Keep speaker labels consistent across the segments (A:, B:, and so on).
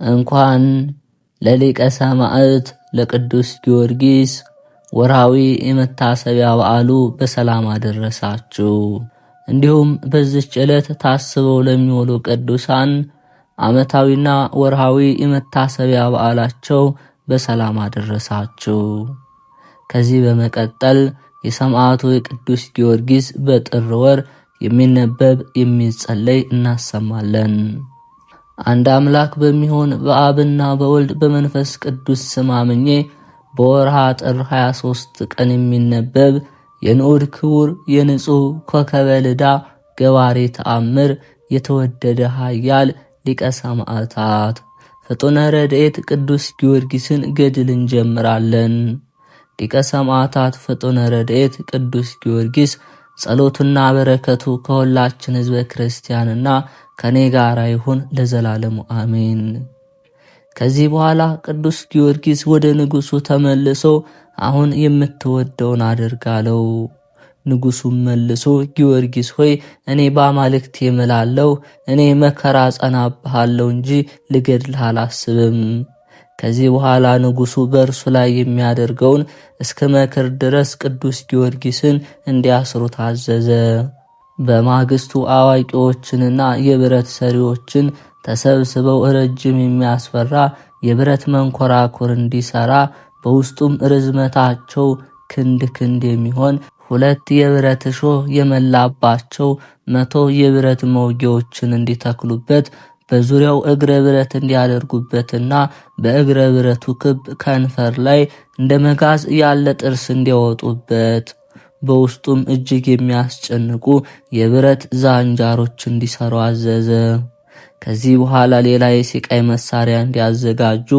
A: እንኳን ለሊቀ ሰማዕት ለቅዱስ ጊዮርጊስ ወርሃዊ የመታሰቢያ በዓሉ በሰላም አደረሳችሁ። እንዲሁም በዚህች ዕለት ታስበው ለሚውሉ ቅዱሳን ዓመታዊና ወርሃዊ የመታሰቢያ በዓላቸው በሰላም አደረሳችሁ። ከዚህ በመቀጠል የሰማዕቱ የቅዱስ ጊዮርጊስ በጥር ወር የሚነበብ የሚጸለይ እናሰማለን። አንድ አምላክ በሚሆን በአብና በወልድ በመንፈስ ቅዱስ ስም አምኜ በወርሃ ጥር 23 ቀን የሚነበብ የንዑድ ክቡር የንጹሕ ኮከበ ልዳ ገባሬ ተአምር የተወደደ ኃያል ሊቀ ሰማዕታት ፍጡነ ረድኤት ቅዱስ ጊዮርጊስን ገድል እንጀምራለን። ሊቀ ሰማዕታት ፍጡነ ረድኤት ቅዱስ ጊዮርጊስ ጸሎቱና በረከቱ ከሁላችን ሕዝበ ክርስቲያንና ከኔ ጋር ይሁን ለዘላለሙ አሜን። ከዚህ በኋላ ቅዱስ ጊዮርጊስ ወደ ንጉሡ ተመልሶ አሁን የምትወደውን አደርጋለሁ። ንጉሡም መልሶ ጊዮርጊስ ሆይ እኔ በአማልክት እምላለሁ፣ እኔ መከራ ጸናብሃለሁ እንጂ ልገድልህ አላስብም። ከዚህ በኋላ ንጉሡ በእርሱ ላይ የሚያደርገውን እስከ መክር ድረስ ቅዱስ ጊዮርጊስን እንዲያስሩ ታዘዘ። በማግስቱ አዋቂዎችንና የብረት ሰሪዎችን ተሰብስበው ረጅም የሚያስፈራ የብረት መንኮራኩር እንዲሰራ በውስጡም ርዝመታቸው ክንድ የሚሆን 2 የብረት እሾህ የመላባቸው 100 የብረት መውጊያዎችን እንዲተክሉበት በዙሪያው እግረ ብረት እንዲያደርጉበትና በእግረ ብረቱ ክብ ከንፈር ላይ እንደ መጋዝ ያለ ጥርስ እንዲያወጡበት በውስጡም እጅግ የሚያስጨንቁ የብረት ዛንጃሮች እንዲሰሩ አዘዘ። ከዚህ በኋላ ሌላ የሲቃይ መሳሪያ እንዲያዘጋጁ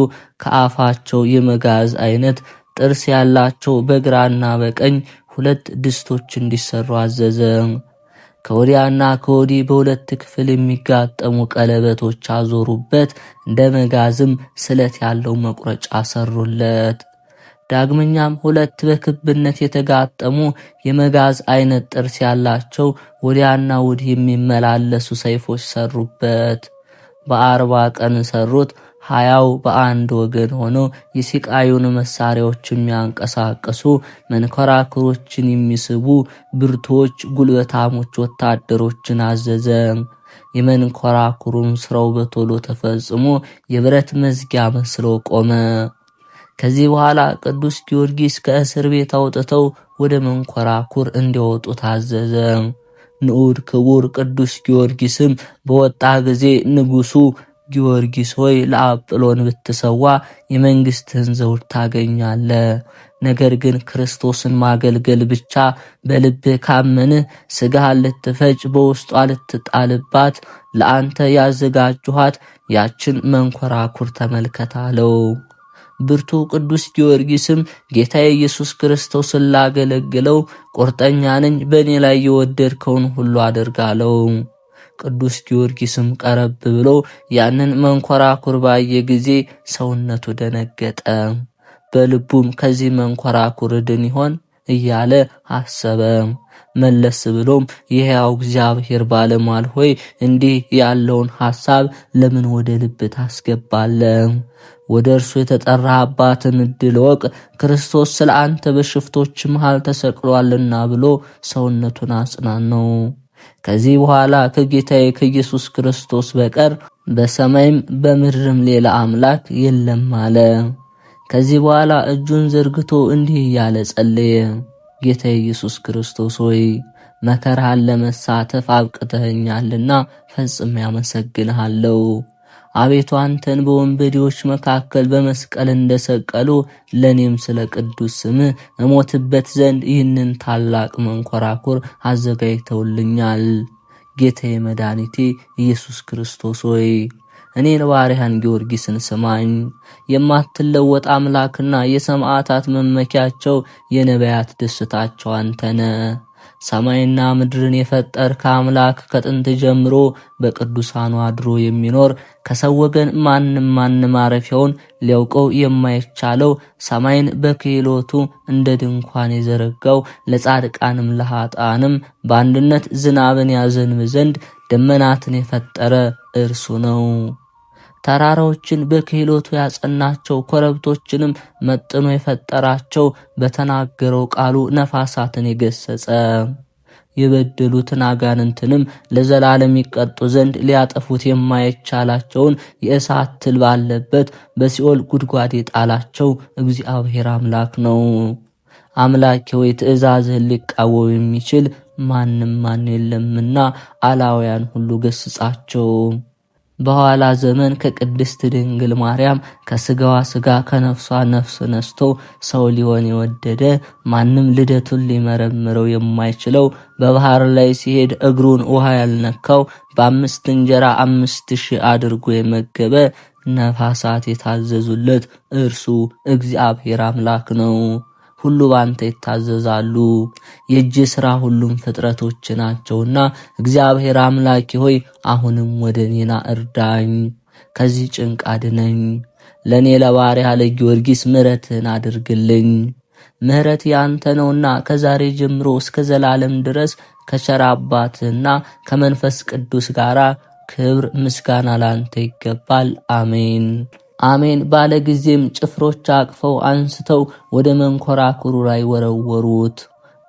A: ከአፋቸው የመጋዝ አይነት ጥርስ ያላቸው በግራና በቀኝ 2 ድስቶች እንዲሰሩ አዘዘ። ከወዲያና ከወዲህ በ2 ክፍል የሚጋጠሙ ቀለበቶች አዞሩበት፣ እንደ መጋዝም ስለት ያለው መቁረጫ ሰሩለት። ዳግመኛም 2 በክብነት የተጋጠሙ የመጋዝ አይነት ጥርስ ያላቸው ወዲያና ወዲህ የሚመላለሱ ሰይፎች ሰሩበት። በ40 ቀን ሰሩት። 20 በአንድ ወገን ሆነው የሲቃዩን መሳሪያዎች የሚያንቀሳቅሱ መንኮራኩሮችን የሚስቡ ብርቶች ጉልበታሞች ወታደሮችን አዘዘ። የመንኮራኩሩን ስራው በቶሎ ተፈጽሞ የብረት መዝጊያ መስሎ ቆመ። ከዚህ በኋላ ቅዱስ ጊዮርጊስ ከእስር ቤት አውጥተው ወደ መንኮራኩር እንዲወጡ ታዘዘ። ንዑድ ክቡር ቅዱስ ጊዮርጊስም በወጣ ጊዜ ንጉሡ ጊዮርጊስ ሆይ ለአጵሎን ብትሰዋ የመንግሥትህን ዘውድ ታገኛለህ። ነገር ግን ክርስቶስን ማገልገል ብቻ በልብህ ካመንህ ሥጋህን ልትፈጭ በውስጧ ልትጣልባት ለአንተ ያዘጋጅኋት ያችን መንኮራኩር ተመልከት አለው። ብርቱ ቅዱስ ጊዮርጊስም ጌታዬ ኢየሱስ ክርስቶስን ላገለግለው ቁርጠኛ ነኝ፣ በእኔ ላይ የወደድከውን ሁሉ አደርጋለሁ። ቅዱስ ጊዮርጊስም ቀረብ ብሎ ያንን መንኮራኩር ባየ ጊዜ ሰውነቱ ደነገጠ። በልቡም ከዚህ መንኮራኩር ድን ይሆን እያለ አሰበ። መለስ ብሎም የሕያው እግዚአብሔር ባለሟል ሆይ እንዲህ ያለውን ሐሳብ ለምን ወደ ልብ ታስገባለህ? ወደ እርሱ የተጠራህባትን ዕድል ወቅ፣ ክርስቶስ ስለ አንተ በሽፍቶች መሃል ተሰቅሏልና ብሎ ሰውነቱን አጽናነው። ከዚህ በኋላ ከጌታዬ ከኢየሱስ ክርስቶስ በቀር በሰማይም በምድርም ሌላ አምላክ የለም አለ። ከዚህ በኋላ እጁን ዘርግቶ እንዲህ እያለ ጸለየ። ጌታዬ ኢየሱስ ክርስቶስ ሆይ መከራህን ለመሳተፍ አብቅተኸኛልና ፈጽሜ አመሰግንሃለሁ። አቤቱ አንተን በወንበዴዎች መካከል በመስቀል እንደሰቀሉ ለኔም ስለ ቅዱስ ስምህ እሞትበት ዘንድ ይህንን ታላቅ መንኮራኩር አዘጋጅተውልኛል። ጌታዬ መድኃኒቴ ኢየሱስ ክርስቶስ ሆይ እኔን ባሪያህን ጊዮርጊስን ስማኝ። የማትለወጥ አምላክና የሰማዕታት መመኪያቸው የነቢያት ደስታቸው አንተነ። ሰማይና ምድርን የፈጠርክ አምላክ ከጥንት ጀምሮ በቅዱሳኑ አድሮ የሚኖር ከሰው ወገን ማንም ማረፊያውን ሊያውቀው የማይቻለው ሰማይን በክህሎቱ እንደ ድንኳን የዘረጋው ለጻድቃንም ለኃጥአንም በአንድነት ዝናብን ያዘንብ ዘንድ ደመናትን የፈጠረ እርሱ ነው። ተራራዎችን በክህሎቱ ያጸናቸው፣ ኮረብቶችንም መጥኖ የፈጠራቸው፣ በተናገረው ቃሉ ነፋሳትን የገሰጸ፣ የበደሉትን አጋንንትንም ለዘላለም ይቀጡ ዘንድ ሊያጠፉት የማይቻላቸውን የእሳት ትል ባለበት በሲኦል ጉድጓድ የጣላቸው እግዚአብሔር አምላክ ነው። አምላኬ ሆይ ትእዛዝህን ሊቃወም የሚችል ማን የለምና አላውያን ሁሉ ገስጻቸው። በኋላ ዘመን ከቅድስት ድንግል ማርያም ከስጋዋ ስጋ ከነፍሷ ነፍስ ነስቶ ሰው ሊሆን የወደደ ማንም ልደቱን ሊመረምረው የማይችለው በባህር ላይ ሲሄድ እግሩን ውሃ ያልነካው በ5 እንጀራ 5000 አድርጎ የመገበ ነፋሳት የታዘዙለት እርሱ እግዚአብሔር አምላክ ነው። ሁሉ ባንተ ይታዘዛሉ። የእጅ ሥራ ሁሉም ፍጥረቶች ናቸውና እግዚአብሔር አምላኬ ሆይ አሁንም ወደ እኔና እርዳኝ፣ ከዚህ ጭንቅ አድነኝ። ለእኔ ለባሪያ ለጊዮርጊስ ምሕረትህን አድርግልኝ። ምሕረት ያንተ ነውና ከዛሬ ጀምሮ እስከ ዘላለም ድረስ ከቸር አባትህና ከመንፈስ ቅዱስ ጋር ክብር ምስጋና ላንተ ይገባል። አሜን አሜን። ባለ ጊዜም ጭፍሮች አቅፈው አንስተው ወደ መንኮራኩሩ ላይ ወረወሩት።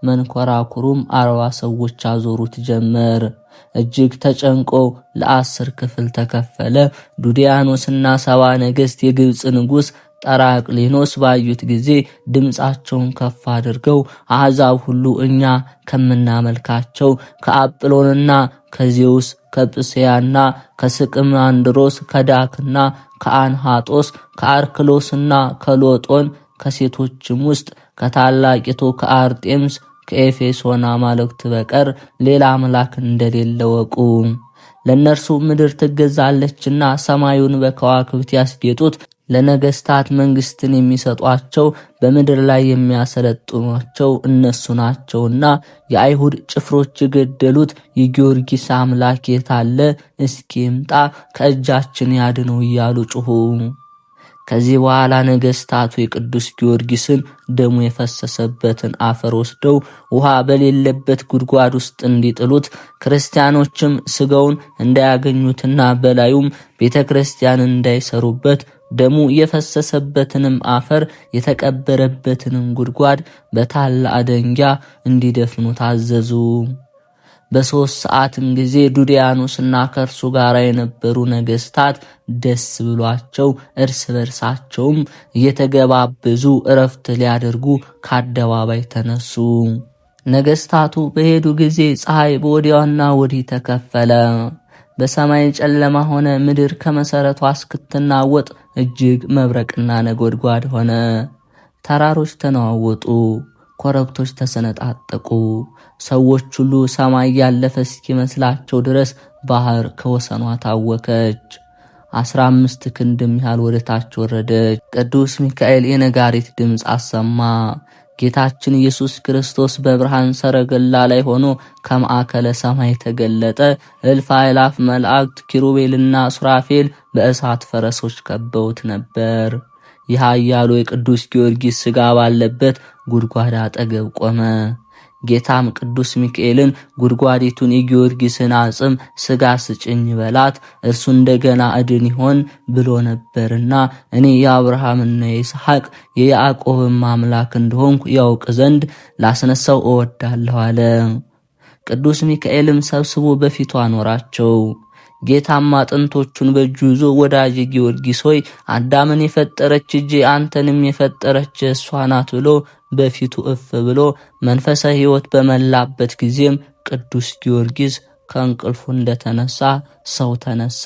A: መንኮራኩሩም 40 ሰዎች አዞሩት ጀመር። እጅግ ተጨንቆ ለ10 ክፍል ተከፈለ። ዱዲያኖስና 70 ነገሥት የግብፅ ንጉሥ ጠራቅሊኖስ ባዩት ጊዜ ድምፃቸውን ከፍ አድርገው አሕዛብ ሁሉ እኛ ከምናመልካቸው ከአጵሎንና ከዜውስ ከጵስያና ከስቅማንድሮስ ከዳክና ከአንሃጦስ ከአርክሎስና ከሎጦን ከሴቶችም ውስጥ ከታላቂቱ ከአርጤምስ ከኤፌሶን አማልክት በቀር ሌላ አምላክ እንደሌለ ወቁ። ለእነርሱ ምድር ትገዛለችና ሰማዩን በከዋክብት ያስጌጡት ለነገስታት መንግስትን የሚሰጧቸው በምድር ላይ የሚያሰለጥኗቸው እነሱ ናቸውና የአይሁድ ጭፍሮች የገደሉት የጊዮርጊስ አምላክ የታለ? እስኪ ይምጣ ከእጃችን ያድነው እያሉ ጩኹ። ከዚህ በኋላ ነገስታቱ የቅዱስ ጊዮርጊስን ደሙ የፈሰሰበትን አፈር ወስደው ውሃ በሌለበት ጉድጓድ ውስጥ እንዲጥሉት፣ ክርስቲያኖችም ስጋውን እንዳያገኙትና በላዩም ቤተክርስቲያን እንዳይሰሩበት ደሙ የፈሰሰበትንም አፈር የተቀበረበትንም ጉድጓድ በታላቅ ደንጊያ እንዲደፍኑ ታዘዙ። በ3 ሰዓትም ጊዜ ዱዲያኖስና ከእርሱ ጋር የነበሩ ነገስታት ደስ ብሏቸው እርስ በርሳቸውም እየተገባበዙ እረፍት ሊያደርጉ ከአደባባይ ተነሱ። ነገስታቱ በሄዱ ጊዜ ፀሐይ በወዲያና ወዲህ ተከፈለ። በሰማይ ጨለማ ሆነ። ምድር ከመሰረቷ እስክትናወጥ እጅግ መብረቅና ነጎድጓድ ሆነ። ተራሮች ተነዋወጡ፣ ኮረብቶች ተሰነጣጠቁ። ሰዎች ሁሉ ሰማይ ያለፈ እስኪመስላቸው ድረስ ባህር ከወሰኗ ታወከች። 15 ክንድም ያህል ወደ ታች ወረደች። ቅዱስ ሚካኤል የነጋሪት ድምፅ አሰማ። ጌታችን ኢየሱስ ክርስቶስ በብርሃን ሰረገላ ላይ ሆኖ ከማዕከለ ሰማይ ተገለጠ። እልፍ አእላፍ መላእክት ኪሩቤልና ሱራፌል በእሳት ፈረሶች ከበውት ነበር። ይህ ኃያሉ የቅዱስ ጊዮርጊስ ሥጋ ባለበት ጉድጓድ አጠገብ ቆመ። ጌታም ቅዱስ ሚካኤልን ጉድጓዲቱን የጊዮርጊስን አጽም ሥጋ ስጭኝ በላት፣ እርሱ እንደገና እድን ይሆን ብሎ ነበርና እኔ የአብርሃምና የይስሐቅ የያዕቆብም አምላክ እንደሆንኩ ያውቅ ዘንድ ላስነሳው እወዳለሁ አለ። ቅዱስ ሚካኤልም ሰብስቦ በፊቱ አኖራቸው። ጌታም አጥንቶቹን በእጁ ይዞ ወዳጄ ጊዮርጊስ ሆይ አዳምን የፈጠረች እጄ አንተንም የፈጠረች እሷ ናት ብሎ በፊቱ እፍ ብሎ መንፈሰ ሕይወት በመላበት ጊዜም ቅዱስ ጊዮርጊስ ከእንቅልፉ እንደተነሳ ሰው ተነሳ።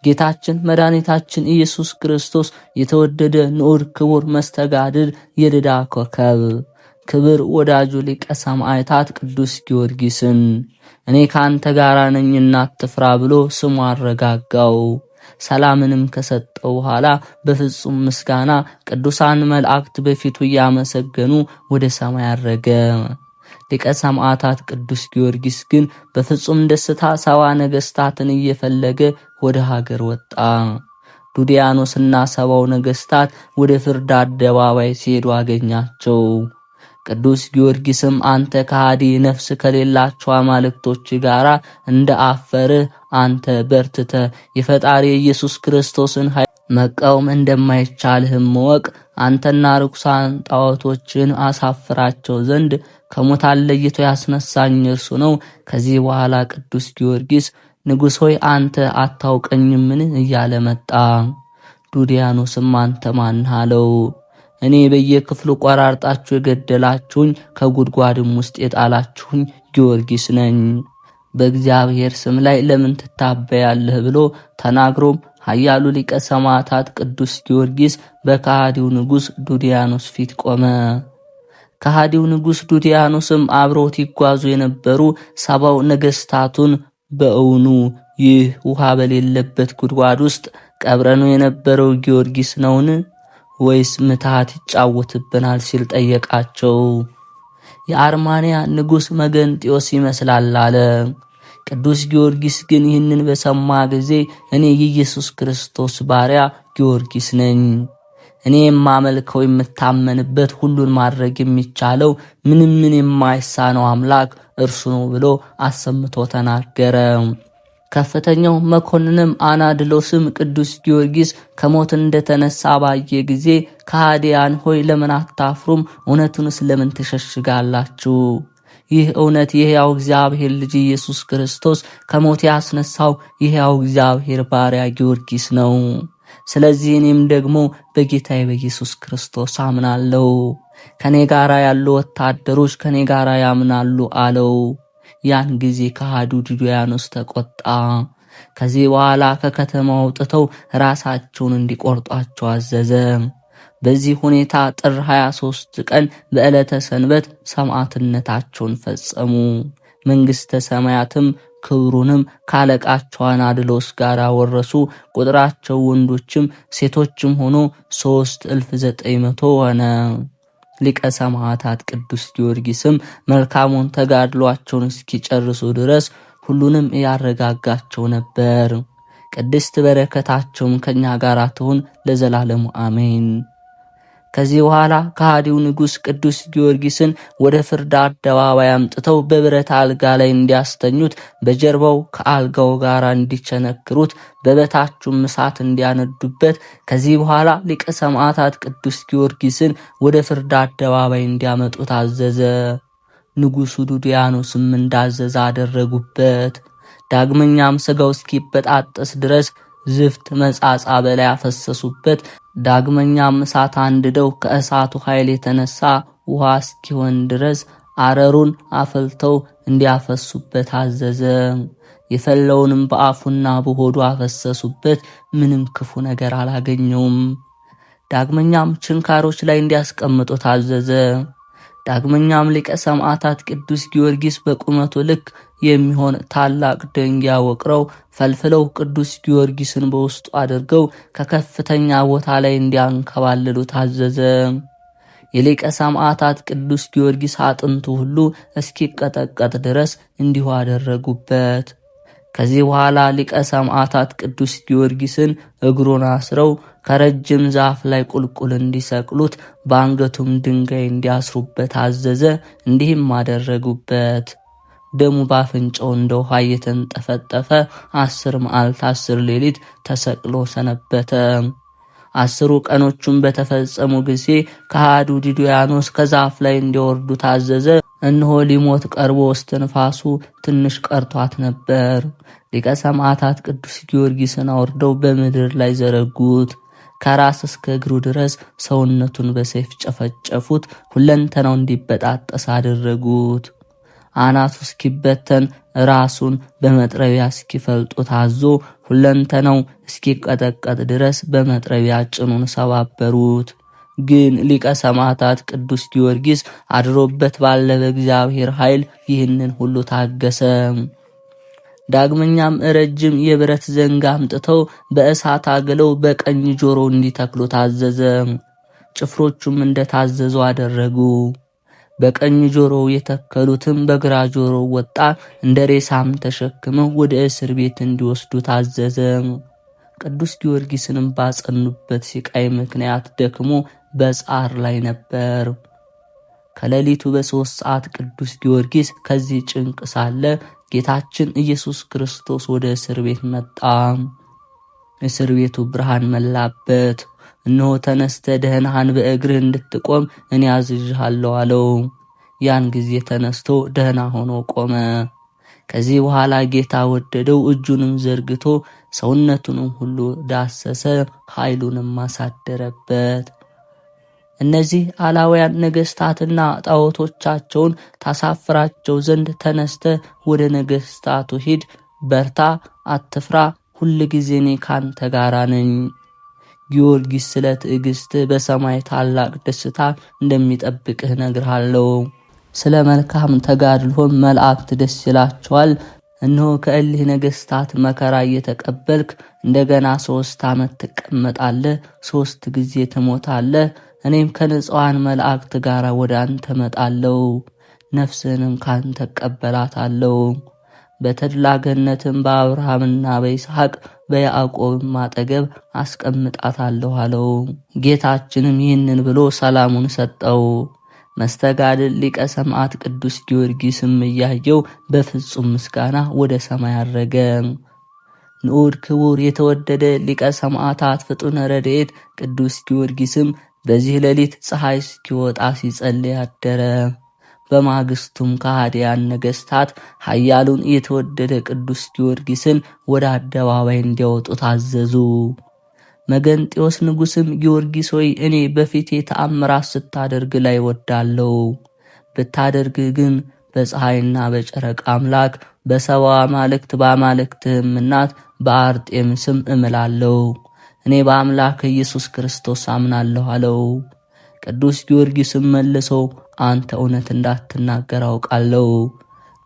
A: ጌታችን መድኃኒታችን ኢየሱስ ክርስቶስ የተወደደ ንዑድ ክቡር መስተጋድል የልዳ ኮከብ ክብር ወዳጁ ሊቀ ሰማዕታት ቅዱስ ጊዮርጊስን እኔ ካንተ ጋር ነኝና አትፍራ ብሎ ስሙ አረጋጋው። ሰላምንም ከሰጠው በኋላ በፍጹም ምስጋና ቅዱሳን መላእክት በፊቱ እያመሰገኑ ወደ ሰማይ አረገ። ሊቀ ሰማዕታት ቅዱስ ጊዮርጊስ ግን በፍጹም ደስታ 70 ነገስታትን እየፈለገ ወደ ሀገር ወጣ። ዱዲያኖስና 70 ነገስታት ወደ ፍርድ አደባባይ ሲሄዱ አገኛቸው። ቅዱስ ጊዮርጊስም አንተ ከሃዲ ነፍስ ከሌላቸው አማልክቶች ጋር እንደ አፈርህ አንተ በርትተ የፈጣሪ ኢየሱስ ክርስቶስን ኃይል መቃወም እንደማይቻልህም ወቅ አንተና ርኩሳን ጣዖቶችን አሳፍራቸው ዘንድ ከሙታን ለይቶ ያስነሳኝ እርሱ ነው። ከዚህ በኋላ ቅዱስ ጊዮርጊስ ንጉሥ ሆይ አንተ አታውቀኝምን እያለ መጣ። ዱድያኖስም አንተ ማን አለው። እኔ በየክፍሉ ቆራርጣችሁ የገደላችሁኝ ከጉድጓድም ውስጥ የጣላችሁኝ ጊዮርጊስ ነኝ። በእግዚአብሔር ስም ላይ ለምን ትታበያለህ ብሎ ተናግሮም ኃያሉ ሊቀ ሰማዕታት ቅዱስ ጊዮርጊስ በከሃዲው ንጉሥ ዱድያኖስ ፊት ቆመ። ከሃዲው ንጉሥ ዱድያኖስም አብረውት ይጓዙ የነበሩ 70 ነገሥታቱን በእውኑ ይህ ውሃ በሌለበት ጉድጓድ ውስጥ ቀብረኑ የነበረው ጊዮርጊስ ነውን? ወይስ ምትሃት ይጫወትብናል ሲል ጠየቃቸው። የአርማንያ ንጉሥ መገንጢዮስ ይመስላል አለ። ቅዱስ ጊዮርጊስ ግን ይህንን በሰማ ጊዜ እኔ የኢየሱስ ክርስቶስ ባሪያ ጊዮርጊስ ነኝ፣ እኔ የማመልከው የምታመንበት ሁሉን ማድረግ የሚቻለው ምንም የማይሳነው አምላክ እርሱ ነው ብሎ አሰምቶ ተናገረ። ከፍተኛው መኮንንም አናድሎስም ቅዱስ ጊዮርጊስ ከሞት እንደተነሳ ባየ ጊዜ ከሃዲያን ሆይ ለምን አታፍሩም? እውነቱንስ ለምን ትሸሽጋላችሁ? ይህ እውነት የሕያው እግዚአብሔር ልጅ ኢየሱስ ክርስቶስ ከሞት ያስነሳው የሕያው እግዚአብሔር ባሪያ ጊዮርጊስ ነው። ስለዚህ እኔም ደግሞ በጌታዬ በኢየሱስ ክርስቶስ አምናለሁ። ከኔ ጋራ ያሉ ወታደሮች ከኔ ጋራ ያምናሉ አለው። ያን ጊዜ ከሃዲው ዱድያኖስ ተቆጣ። ከዚህ በኋላ ከከተማው አውጥተው ራሳቸውን እንዲቆርጧቸው አዘዘ። በዚህ ሁኔታ ጥር 23 ቀን በዕለተ ሰንበት ሰማዕትነታቸውን ፈጸሙ። መንግሥተ ሰማያትም ክብሩንም ካለቃቸው አናድሎስ ጋር ወረሱ። ቁጥራቸው ወንዶችም ሴቶችም ሆኖ 3900 ሆነ። ሊቀ ሰማዕታት ቅዱስ ጊዮርጊስም መልካሙን ተጋድሏቸውን እስኪጨርሱ ድረስ ሁሉንም ያረጋጋቸው ነበር። ቅድስት በረከታቸውም ከኛ ጋር ትሁን ለዘላለሙ አሜን። ከዚህ በኋላ ከሃዲው ንጉሥ ቅዱስ ጊዮርጊስን ወደ ፍርድ አደባባይ አምጥተው በብረት አልጋ ላይ እንዲያስተኙት፣ በጀርባው ከአልጋው ጋር እንዲቸነክሩት፣ በበታቹም እሳት እንዲያነዱበት፣ ከዚህ በኋላ ሊቀ ሰማዕታት ቅዱስ ጊዮርጊስን ወደ ፍርድ አደባባይ እንዲያመጡት አዘዘ። ንጉሡ ዱድያኖስም እንዳዘዘ አደረጉበት። ዳግመኛም ሥጋው እስኪበጣጠስ ድረስ ዝፍት መጻጻ በላይ አፈሰሱበት። ዳግመኛም እሳት አንድደው ከእሳቱ ኃይል የተነሳ ውሃ እስኪሆን ድረስ አረሩን አፈልተው እንዲያፈሱበት አዘዘ። የፈለውንም በአፉና በሆዱ አፈሰሱበት። ምንም ክፉ ነገር አላገኘውም። ዳግመኛም ችንካሮች ላይ እንዲያስቀምጡት አዘዘ። ዳግመኛም ሊቀ ሰማዕታት ቅዱስ ጊዮርጊስ በቁመቱ ልክ የሚሆን ታላቅ ደንጊያ ወቅረው ፈልፍለው ቅዱስ ጊዮርጊስን በውስጡ አድርገው ከከፍተኛ ቦታ ላይ እንዲያንከባልሉ ታዘዘ። የሊቀ ሰማዕታት ቅዱስ ጊዮርጊስ አጥንቱ ሁሉ እስኪቀጠቀጥ ድረስ እንዲሁ አደረጉበት። ከዚህ በኋላ ሊቀ ሰማዕታት ቅዱስ ጊዮርጊስን እግሩን አስረው ከረጅም ዛፍ ላይ ቁልቁል እንዲሰቅሉት በአንገቱም ድንጋይ እንዲያስሩበት አዘዘ። እንዲህም አደረጉበት። ደሙ ባፍንጫው እንደ ውሃ እየተንጠፈጠፈ 10 መዓልት 10 ሌሊት ተሰቅሎ ሰነበተ። 10 ቀኖቹም በተፈጸሙ ጊዜ ከሃዲው ዱድያኖስ ከዛፍ ላይ እንዲወርዱ ታዘዘ። እነሆ ሊሞት ቀርቦ እስትንፋሱ ትንሽ ቀርቷት ነበር። ሊቀ ሰማዕታት ቅዱስ ጊዮርጊስን አውርደው በምድር ላይ ዘረጉት። ከራስ እስከ እግሩ ድረስ ሰውነቱን በሰይፍ ጨፈጨፉት። ሁለንተናው እንዲበጣጠስ አደረጉት። አናቱ እስኪበተን ራሱን በመጥረቢያ እስኪፈልጡ ታዞ ሁለንተናው እስኪቀጠቀጥ ድረስ በመጥረቢያ ጭኑን ሰባበሩት። ግን ሊቀ ሰማዕታት ቅዱስ ጊዮርጊስ አድሮበት ባለ በእግዚአብሔር ኃይል ይህንን ሁሉ ታገሰ። ዳግመኛም ረጅም የብረት ዘንግ አምጥተው በእሳት አግለው በቀኝ ጆሮ እንዲተክሉ ታዘዘ። ጭፍሮቹም እንደታዘዙ አደረጉ። በቀኝ ጆሮ የተከሉትም በግራ ጆሮ ወጣ። እንደ ሬሳም ተሸክመው ወደ እስር ቤት እንዲወስዱ ታዘዘ። ቅዱስ ጊዮርጊስንም ባጸኑበት ሲቃይ ምክንያት ደክሞ በጻር ላይ ነበር። ከሌሊቱ በ3 ሰዓት ቅዱስ ጊዮርጊስ ከዚህ ጭንቅ ሳለ ጌታችን ኢየሱስ ክርስቶስ ወደ እስር ቤት መጣ። እስር ቤቱ ብርሃን መላበት። እነሆ ተነስተ ደህናህን በእግርህ እንድትቆም እኔ አዝዥሃለሁ አለው። ያን ጊዜ ተነስቶ ደህና ሆኖ ቆመ። ከዚህ በኋላ ጌታ ወደደው፣ እጁንም ዘርግቶ ሰውነቱንም ሁሉ ዳሰሰ፣ ኃይሉንም አሳደረበት። እነዚህ አላውያን ነገሥታትና ጣዖቶቻቸውን ታሳፍራቸው ዘንድ ተነስተ ወደ ነገሥታቱ ሂድ፣ በርታ፣ አትፍራ፣ ሁል ጊዜ እኔ ካንተ ጋር ነኝ። ጊዮርጊስ ስለ ትዕግሥትህ በሰማይ ታላቅ ደስታ እንደሚጠብቅህ እነግርሃለሁ። ስለ መልካም ተጋድሎህም መላእክት ደስ ይላቸዋል። እነሆ ከእሊህ ነገሥታት መከራ እየተቀበልክ እንደገና 3 ዓመት ትቀመጣለህ፣ 3 ጊዜ ትሞታለህ። እኔም ከንጹሐን መላእክት ጋር ወደ አንተ መጣለሁ፣ ነፍስህንም ካንተ እቀበላታለሁ። በተድላ ገነትም በአብርሃምና በይስሐቅ በያዕቆብም አጠገብ አስቀምጣታለሁ አለው። ጌታችንም ይህንን ብሎ ሰላሙን ሰጠው። መስተጋድል ሊቀ ሰማዕት ቅዱስ ጊዮርጊስም እያየው በፍጹም ምስጋና ወደ ሰማይ አረገ። ንዑድ ክቡር የተወደደ ሊቀ ሰማዕታት ፍጡነ ረድኤት ቅዱስ ጊዮርጊስም በዚህ ሌሊት ፀሐይ እስኪወጣ ሲጸልይ አደረ። በማግስቱም ከሃዲያን ነገሥታት ኃያሉን የተወደደ ቅዱስ ጊዮርጊስን ወደ አደባባይ እንዲያወጡ ታዘዙ። መገንጢዮስ ንጉሥም ጊዮርጊስ ሆይ እኔ በፊቴ ተአምራት ስታደርግ ላይ ወዳለው፣ ብታደርግ ግን በፀሐይና በጨረቃ አምላክ በሰባ አማልክት በአማልክትህም እናት በአርጤምስም እምላለሁ። እኔ በአምላክ ኢየሱስ ክርስቶስ አምናለሁ አለው። ቅዱስ ጊዮርጊስም መልሶ አንተ እውነት እንዳትናገር አውቃለሁ፣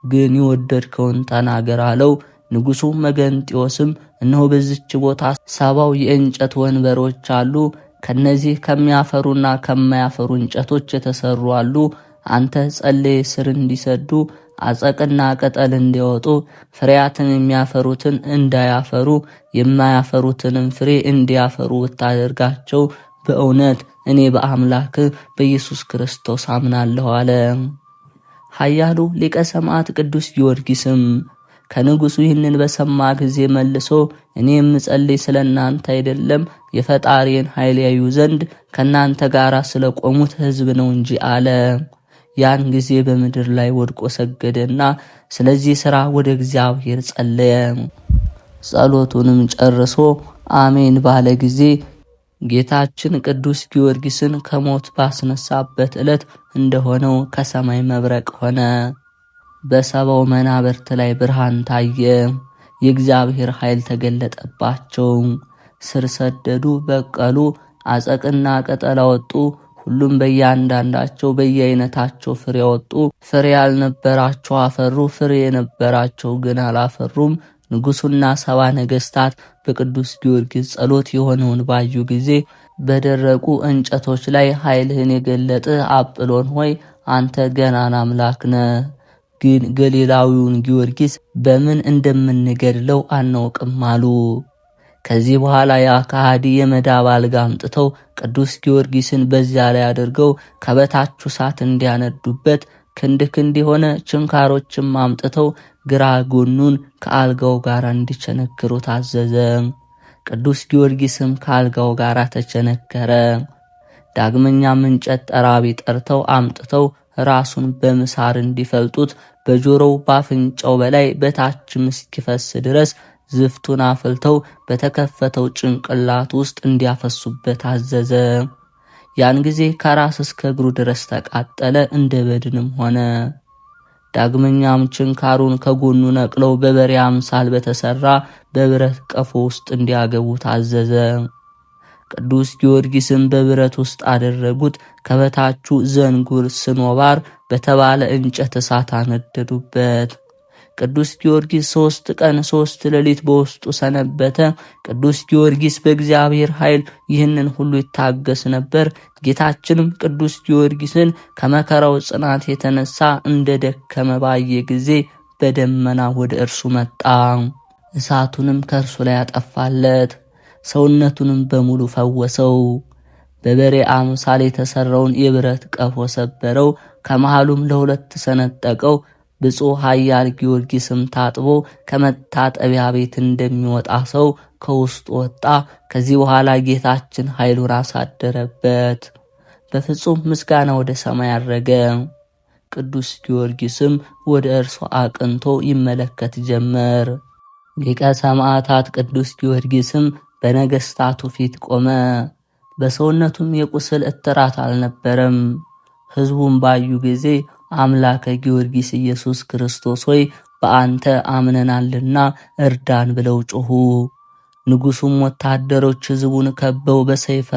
A: ግን የወደድከውን ተናገር አለው። ንጉሡ መገንጢዮስም እነሆ በዚች ቦታ 70 የእንጨት ወንበሮች አሉ፣ ከነዚህ ከሚያፈሩና ከማያፈሩ እንጨቶች የተሰሩ አሉ። አንተ ጸልይ፣ ስር እንዲሰዱ አጸቅና ቅጠል እንዲወጡ፣ ፍሬያትን የሚያፈሩትን እንዳያፈሩ የማያፈሩትንም ፍሬ እንዲያፈሩ ብታደርጋቸው በእውነት እኔ በአምላክ በኢየሱስ ክርስቶስ አምናለሁ አለ። ኃያሉ ሊቀ ሰማዕት ቅዱስ ጊዮርጊስም ከንጉሡ ይህንን በሰማ ጊዜ መልሶ እኔ የምጸልይ ስለ እናንተ አይደለም፣ የፈጣሪን ኃይል ያዩ ዘንድ ከእናንተ ጋር ስለ ቆሙት ሕዝብ ነው እንጂ አለ። ያን ጊዜ በምድር ላይ ወድቆ ሰገደና ስለዚህ ሥራ ወደ እግዚአብሔር ጸለየ። ጸሎቱንም ጨርሶ አሜን ባለ ጊዜ ጌታችን ቅዱስ ጊዮርጊስን ከሞት ባስነሳበት ዕለት እንደሆነው ከሰማይ መብረቅ ሆነ። በሰባው መናብርት ላይ ብርሃን ታየ። የእግዚአብሔር ኃይል ተገለጠባቸው። ስር ሰደዱ፣ በቀሉ፣ አጸቅና ቅጠል አወጡ። ሁሉም በእያንዳንዳቸው በየአይነታቸው ፍሬ አወጡ። ፍሬ ያልነበራቸው አፈሩ፣ ፍሬ የነበራቸው ግን አላፈሩም። ንጉሡና 70 ነገሥታት በቅዱስ ጊዮርጊስ ጸሎት የሆነውን ባዩ ጊዜ በደረቁ እንጨቶች ላይ ኃይልህን የገለጥህ አጵሎን ሆይ አንተ ገናና አምላክ ነህ። ግን ገሊላዊውን ጊዮርጊስ በምን እንደምንገድለው አናውቅም አሉ። ከዚህ በኋላ ያ ከሃዲ የመዳብ አልጋ አምጥተው ቅዱስ ጊዮርጊስን በዚያ ላይ አድርገው ከበታቹ እሳት እንዲያነዱበት ክንድ የሆነ ችንካሮችም አምጥተው ግራ ጎኑን ከአልጋው ጋር እንዲቸነክሩ ታዘዘ። ቅዱስ ጊዮርጊስም ከአልጋው ጋር ተቸነከረ። ዳግመኛም እንጨት ጠራቢ ጠርተው አምጥተው ራሱን በምሳር እንዲፈልጡት በጆሮው ባፍንጫው በላይ በታችም እስኪፈስ ድረስ ዝፍቱን አፍልተው በተከፈተው ጭንቅላት ውስጥ እንዲያፈሱበት አዘዘ። ያን ጊዜ ከራስ እስከ እግሩ ድረስ ተቃጠለ፣ እንደ በድንም ሆነ። ዳግመኛም ችንካሩን ከጎኑ ነቅለው በበሬ አምሳል በተሰራ በብረት ቀፎ ውስጥ እንዲያገቡ ታዘዘ። ቅዱስ ጊዮርጊስም በብረት ውስጥ አደረጉት። ከበታቹ ዘንጉር ስኖባር በተባለ እንጨት እሳት አነደዱበት። ቅዱስ ጊዮርጊስ 3 ቀን 3 ሌሊት በውስጡ ሰነበተ። ቅዱስ ጊዮርጊስ በእግዚአብሔር ኃይል ይህንን ሁሉ ይታገስ ነበር። ጌታችንም ቅዱስ ጊዮርጊስን ከመከራው ጽናት የተነሳ እንደደከመ ባየ ጊዜ በደመና ወደ እርሱ መጣ። እሳቱንም ከእርሱ ላይ አጠፋለት፣ ሰውነቱንም በሙሉ ፈወሰው። በበሬ አምሳል የተሰራውን የብረት ቀፎ ሰበረው፣ ከመሃሉም ለሁለት ሰነጠቀው። ብፁዕ ኃያል ጊዮርጊስም ታጥቦ ከመታጠቢያ ቤት እንደሚወጣ ሰው ከውስጡ ወጣ። ከዚህ በኋላ ጌታችን ኃይሉን አሳደረበት። በፍጹም ምስጋና ወደ ሰማይ አረገ። ቅዱስ ጊዮርጊስም ወደ እርሱ አቅንቶ ይመለከት ጀመር። ሊቀ ሰማዕታት ቅዱስ ጊዮርጊስም በነገሥታቱ ፊት ቆመ። በሰውነቱም የቁስል እትራት አልነበረም። ሕዝቡም ባዩ ጊዜ አምላከ ጊዮርጊስ ኢየሱስ ክርስቶስ ሆይ በአንተ አምነናልና እርዳን ብለው ጮኹ። ንጉሡም ወታደሮች ሕዝቡን ከበው በሰይፍ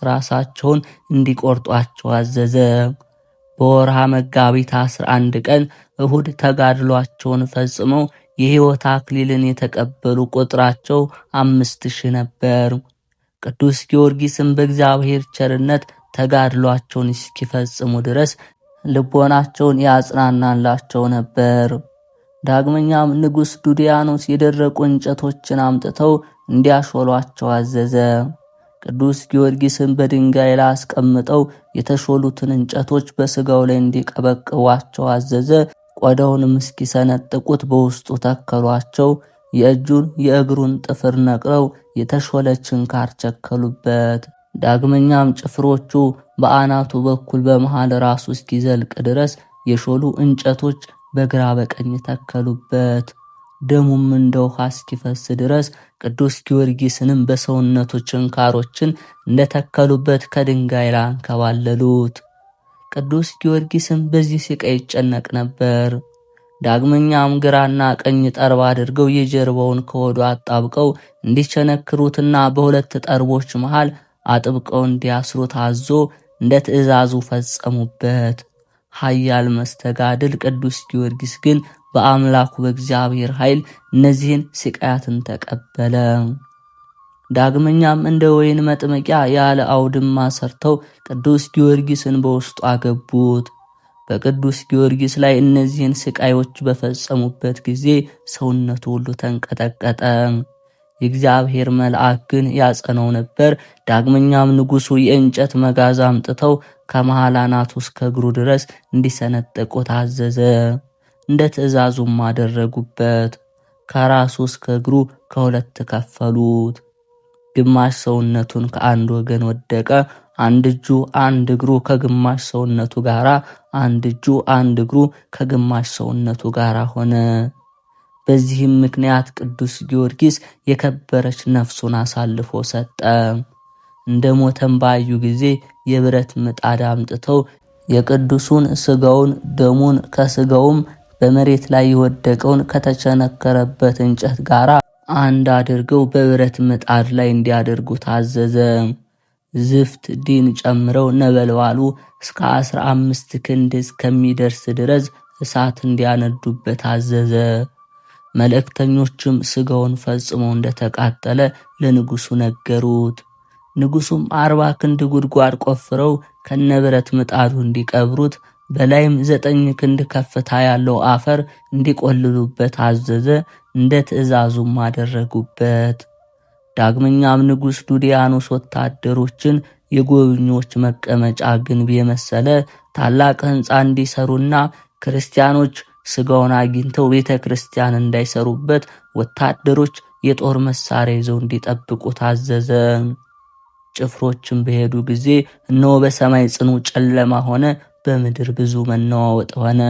A: ራሳቸውን እንዲቆርጧቸው አዘዘ። በወርሃ መጋቢት 11 ቀን እሁድ ተጋድሏቸውን ፈጽመው የሕይወት አክሊልን የተቀበሉ ቁጥራቸው 5000 ነበር። ቅዱስ ጊዮርጊስም በእግዚአብሔር ቸርነት ተጋድሏቸውን እስኪፈጽሙ ድረስ ልቦናቸውን ያጽናናላቸው ነበር። ዳግመኛም ንጉሥ ዱዲያኖስ የደረቁ እንጨቶችን አምጥተው እንዲያሾሏቸው አዘዘ። ቅዱስ ጊዮርጊስን በድንጋይ ላይ አስቀምጠው የተሾሉትን እንጨቶች በሥጋው ላይ እንዲቀበቅቧቸው አዘዘ። ቆዳውንም እስኪሰነጥቁት በውስጡ ተከሏቸው። የእጁን የእግሩን ጥፍር ነቅለው የተሾለ ችንካር ቸከሉበት። ዳግመኛም ጭፍሮቹ በአናቱ በኩል በመሃል ራሱ እስኪዘልቅ ድረስ የሾሉ እንጨቶች በግራ በቀኝ ተከሉበት። ደሙም እንደ ውሃ እስኪፈስ ድረስ ቅዱስ ጊዮርጊስንም በሰውነቱ ችንካሮችን እንደተከሉበት ከድንጋይ ላይ አንከባለሉት። ቅዱስ ጊዮርጊስም በዚህ ስቃይ ይጨነቅ ነበር። ዳግመኛም ግራና ቀኝ ጠርብ አድርገው የጀርባውን ከወዱ አጣብቀው እንዲቸነክሩትና በሁለት ጠርቦች መሃል አጥብቀው እንዲያስሩት አዞ እንደ ትእዛዙ ፈጸሙበት። ኃያል መስተጋድል ቅዱስ ጊዮርጊስ ግን በአምላኩ በእግዚአብሔር ኃይል እነዚህን ስቃያትን ተቀበለ። ዳግመኛም እንደ ወይን መጥመቂያ ያለ አውድማ ሰርተው ቅዱስ ጊዮርጊስን በውስጡ አገቡት። በቅዱስ ጊዮርጊስ ላይ እነዚህን ስቃዮች በፈጸሙበት ጊዜ ሰውነቱ ሁሉ ተንቀጠቀጠ። የእግዚአብሔር መልአክ ግን ያጸነው ነበር። ዳግመኛም ንጉሡ የእንጨት መጋዝ አምጥተው ከመሃል አናቱ እስከ እግሩ ድረስ እንዲሰነጥቁ ታዘዘ። እንደ ትእዛዙም አደረጉበት። ከራሱ እስከ እግሩ ከሁለት ከፈሉት። ግማሽ ሰውነቱን ከአንድ ወገን ወደቀ። አንድ እጁ አንድ እግሩ ከግማሽ ሰውነቱ ጋር፣ አንድ እጁ አንድ እግሩ ከግማሽ ሰውነቱ ጋር ሆነ። በዚህም ምክንያት ቅዱስ ጊዮርጊስ የከበረች ነፍሱን አሳልፎ ሰጠ። እንደ ሞተም ባዩ ጊዜ የብረት ምጣድ አምጥተው የቅዱሱን ስጋውን ደሙን ከስጋውም በመሬት ላይ የወደቀውን ከተቸነከረበት እንጨት ጋር አንድ አድርገው በብረት ምጣድ ላይ እንዲያደርጉ ታዘዘ። ዝፍት ዲን ጨምረው ነበልባሉ እስከ 15 ክንድ እስከሚደርስ ድረስ እሳት እንዲያነዱበት አዘዘ። መልእክተኞችም ስጋውን ፈጽመው እንደተቃጠለ ለንጉሡ ነገሩት። ንጉሡም 40 ክንድ ጉድጓድ ቆፍረው ከነበረት ምጣዱ እንዲቀብሩት በላይም 9 ክንድ ከፍታ ያለው አፈር እንዲቆልሉበት አዘዘ። እንደ ትእዛዙም አደረጉበት። ዳግመኛም ንጉሥ ዱዲያኖስ ወታደሮችን የጎብኚዎች መቀመጫ ግንብ የመሰለ ታላቅ ሕንፃ እንዲሰሩና ክርስቲያኖች ስጋውን አግኝተው ቤተ ክርስቲያን እንዳይሰሩበት ወታደሮች የጦር መሳሪያ ይዘው እንዲጠብቁ ታዘዘ። ጭፍሮችም በሄዱ ጊዜ እነሆ በሰማይ ጽኑ ጨለማ ሆነ፣ በምድር ብዙ መነዋወጥ ሆነ።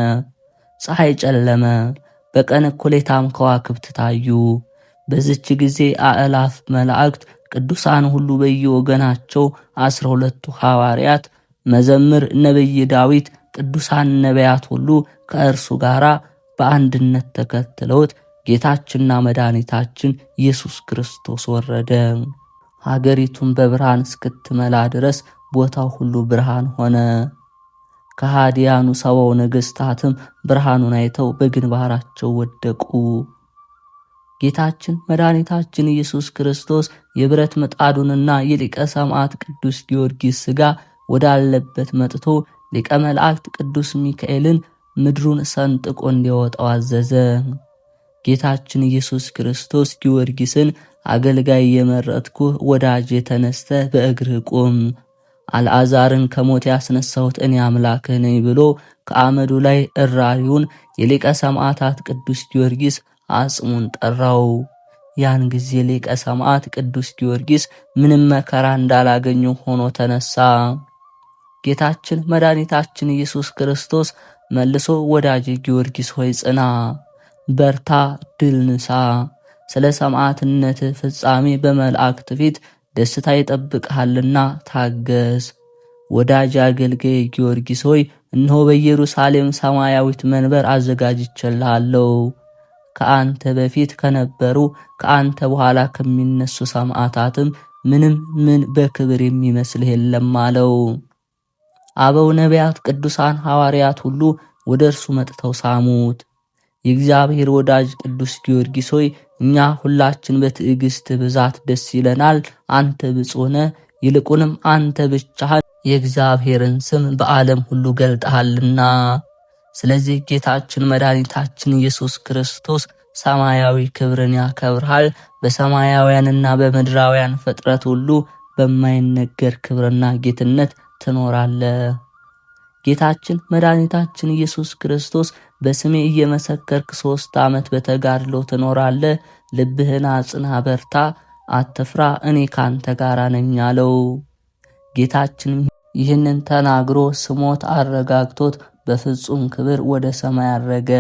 A: ፀሐይ ጨለመ፣ በቀን እኩሌታም ከዋክብት ታዩ። በዚች ጊዜ አእላፍ መላእክት ቅዱሳን ሁሉ በየወገናቸው 12ቱ ሐዋርያት፣ መዘምር ነቢይ ዳዊት፣ ቅዱሳን ነቢያት ሁሉ ከእርሱ ጋር በአንድነት ተከትለውት ጌታችንና መድኃኒታችን ኢየሱስ ክርስቶስ ወረደ። ሀገሪቱን በብርሃን እስክትመላ ድረስ ቦታው ሁሉ ብርሃን ሆነ። ከሃዲያኑ ሰባው ነገሥታትም ብርሃኑን አይተው በግንባራቸው ወደቁ። ጌታችን መድኃኒታችን ኢየሱስ ክርስቶስ የብረት ምጣዱንና የሊቀ ሰማዕት ቅዱስ ጊዮርጊስ ሥጋ ወዳለበት መጥቶ ሊቀ መላእክት ቅዱስ ሚካኤልን ምድሩን ሰንጥቆ እንዲወጣው አዘዘ። ጌታችን ኢየሱስ ክርስቶስ ጊዮርጊስን አገልጋይ የመረጥኩህ ወዳጄ ተነስተህ በእግርህ ቁም፣ አልዓዛርን ከሞት ያስነሳሁት እኔ አምላክህ ነኝ ብሎ ከአመዱ ላይ እራሪውን የሊቀ ሰማዕታት ቅዱስ ጊዮርጊስ አጽሙን ጠራው። ያን ጊዜ ሊቀ ሰማዕት ቅዱስ ጊዮርጊስ ምንም መከራ እንዳላገኘው ሆኖ ተነሳ። ጌታችን መድኃኒታችን ኢየሱስ ክርስቶስ መልሶ ወዳጄ ጊዮርጊስ ሆይ ጽና፣ በርታ፣ ድል ንሳ፣ ስለ ሰማዕትነት ፍጻሜ በመላእክት ፊት ደስታ ይጠብቅሃልና ታገስ። ወዳጅ አገልጋይ ጊዮርጊስ ሆይ እነሆ በኢየሩሳሌም ሰማያዊት መንበር አዘጋጅቼልሃለሁ። ከአንተ በፊት ከነበሩ ከአንተ በኋላ ከሚነሱ ሰማዕታትም ምን በክብር የሚመስልህ የለም አለው። አበው ነቢያት፣ ቅዱሳን ሐዋርያት ሁሉ ወደ እርሱ መጥተው ሳሙት። የእግዚአብሔር ወዳጅ ቅዱስ ጊዮርጊስ ሆይ እኛ ሁላችን በትዕግስት ብዛት ደስ ይለናል። አንተ ብፁዕ ነህ፣ ይልቁንም አንተ ብቻህን የእግዚአብሔርን ስም በዓለም ሁሉ ገልጠሃልና። ስለዚህ ጌታችን መድኃኒታችን ኢየሱስ ክርስቶስ ሰማያዊ ክብርን ያከብርሃል። በሰማያውያንና በምድራውያን ፍጥረት ሁሉ በማይነገር ክብርና ጌትነት ትኖራለህ። ጌታችን መድኃኒታችን ኢየሱስ ክርስቶስ በስሜ እየመሰከርክ 3 ዓመት በተጋድሎ ትኖራለህ፣ ልብህን አጽና፣ በርታ፣ አትፍራ፣ እኔ ካንተ ጋር ነኝ አለው። ጌታችን ይህንን ተናግሮ ስሞት አረጋግቶት በፍጹም ክብር ወደ ሰማይ አረገ።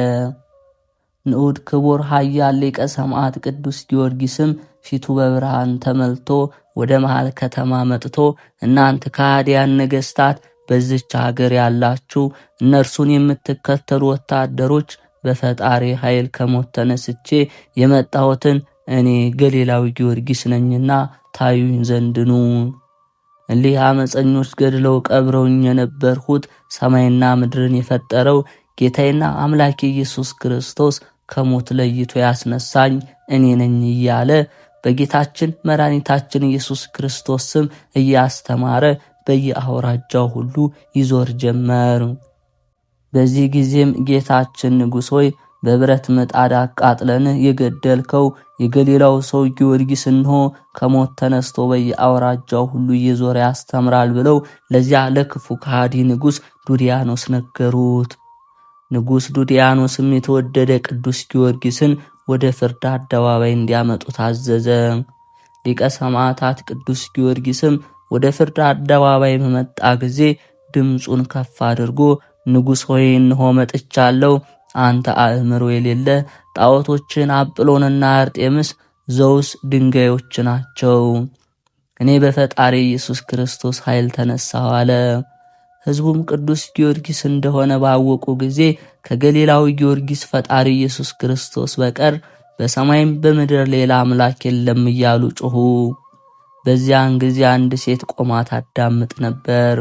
A: ንዑድ ክቡር ኃያል ሊቀ ሰማዕት ቅዱስ ጊዮርጊስም ፊቱ በብርሃን ተመልቶ ወደ መሃል ከተማ መጥቶ እናንተ ከሃዲያን ነገሥታት በዚች ሀገር ያላችሁ እነርሱን የምትከተሉ ወታደሮች በፈጣሪ ኃይል ከሞት ተነስቼ የመጣሁትን እኔ ገሊላዊ ጊዮርጊስ ነኝና ታዩኝ ዘንድ ኑ። እሊህ አመፀኞች ገድለው ቀብረውኝ የነበርሁት ሰማይና ምድርን የፈጠረው ጌታዬና አምላኬ ኢየሱስ ክርስቶስ ከሞት ለይቶ ያስነሳኝ እኔ ነኝ እያለ በጌታችን መድኃኒታችን ኢየሱስ ክርስቶስ ስም እያስተማረ በየአውራጃው ሁሉ ይዞር ጀመር። በዚህ ጊዜም ጌታችን ንጉሥ ሆይ በብረት ምጣድ አቃጥለን የገደልከው የገሊላው ሰው ጊዮርጊስ እንሆ ከሞት ተነስቶ በየአውራጃው ሁሉ እየዞረ ያስተምራል ብለው ለዚያ ለክፉ ከሃዲ ንጉሥ ዱድያኖስ ነገሩት። ንጉሥ ዱድያኖስም የተወደደ ቅዱስ ጊዮርጊስን ወደ ፍርድ አደባባይ እንዲያመጡ ታዘዘ። ሊቀ ሰማዕታት ቅዱስ ጊዮርጊስም ወደ ፍርድ አደባባይ በመጣ ጊዜ ድምፁን ከፍ አድርጎ ንጉሥ ሆይ እንሆ መጥቻለሁ። አንተ አእምሮ የሌለ ጣዖቶችን አጵሎንና አርጤምስ ዘውስ ድንጋዮች ናቸው። እኔ በፈጣሪ ኢየሱስ ክርስቶስ ኃይል ተነሳሁ አለ። ሕዝቡም ቅዱስ ጊዮርጊስ እንደሆነ ባወቁ ጊዜ ከገሊላዊ ጊዮርጊስ ፈጣሪ ኢየሱስ ክርስቶስ በቀር በሰማይም በምድር ሌላ አምላክ የለም እያሉ ጮኹ። በዚያን ጊዜ አንድ ሴት ቆማ ታዳምጥ ነበር።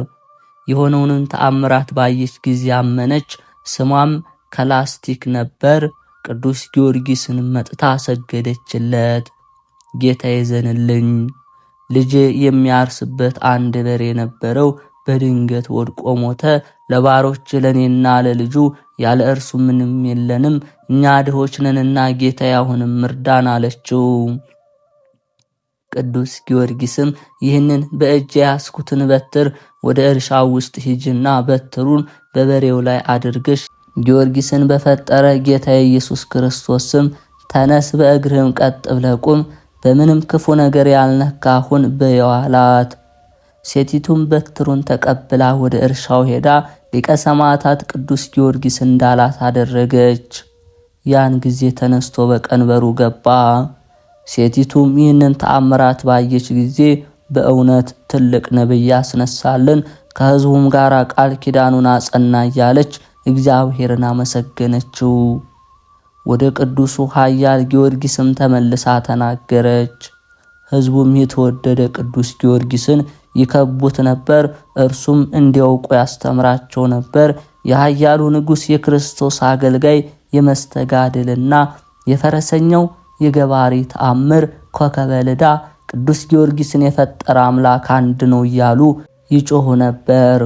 A: የሆነውንም ተአምራት ባየች ጊዜ አመነች። ስሟም ከላስቲክ ነበር። ቅዱስ ጊዮርጊስን መጥታ ሰገደችለት። ጌታ ይዘንልኝ፣ ልጄ የሚያርስበት አንድ በሬ ነበረው፣ በድንገት ወድቆ ሞተ። ለባሮች ለኔና ለልጁ ያለ እርሱ ምንም የለንም፣ እኛ ድሆች ነንና ጌታ አሁንም እርዳን አለችው። ቅዱስ ጊዮርጊስም ይህንን በእጅ ያስኩትን በትር ወደ እርሻው ውስጥ ሂጅና በትሩን በበሬው ላይ አድርገሽ ጊዮርጊስን በፈጠረ ጌታ ኢየሱስ ክርስቶስ ስም ተነስ፣ በእግርህም ቀጥ ብለህ ቁም፣ በምንም ክፉ ነገር ያልነካሁን በይው አላት። ሴቲቱም በትሩን ተቀብላ ወደ እርሻው ሄዳ ሊቀ ሰማዕታት ቅዱስ ጊዮርጊስ እንዳላት አደረገች። ያን ጊዜ ተነስቶ በቀንበሩ ገባ። ሴቲቱም ይህንን ተአምራት ባየች ጊዜ በእውነት ትልቅ ነቢይ ያስነሳልን፣ ከሕዝቡም ጋር ቃል ኪዳኑን አጸና እያለች እግዚአብሔርን አመሰገነችው። ወደ ቅዱሱ ኃያል ጊዮርጊስም ተመልሳ ተናገረች። ሕዝቡም የተወደደ ቅዱስ ጊዮርጊስን ይከቡት ነበር። እርሱም እንዲያውቁ ያስተምራቸው ነበር። የኃያሉ ንጉሥ የክርስቶስ አገልጋይ የመስተጋድልና የፈረሰኛው የገባሪ ተአምር ኮከበ ልዳ ቅዱስ ጊዮርጊስን የፈጠረ አምላክ አንድ ነው እያሉ ይጮሁ ነበር።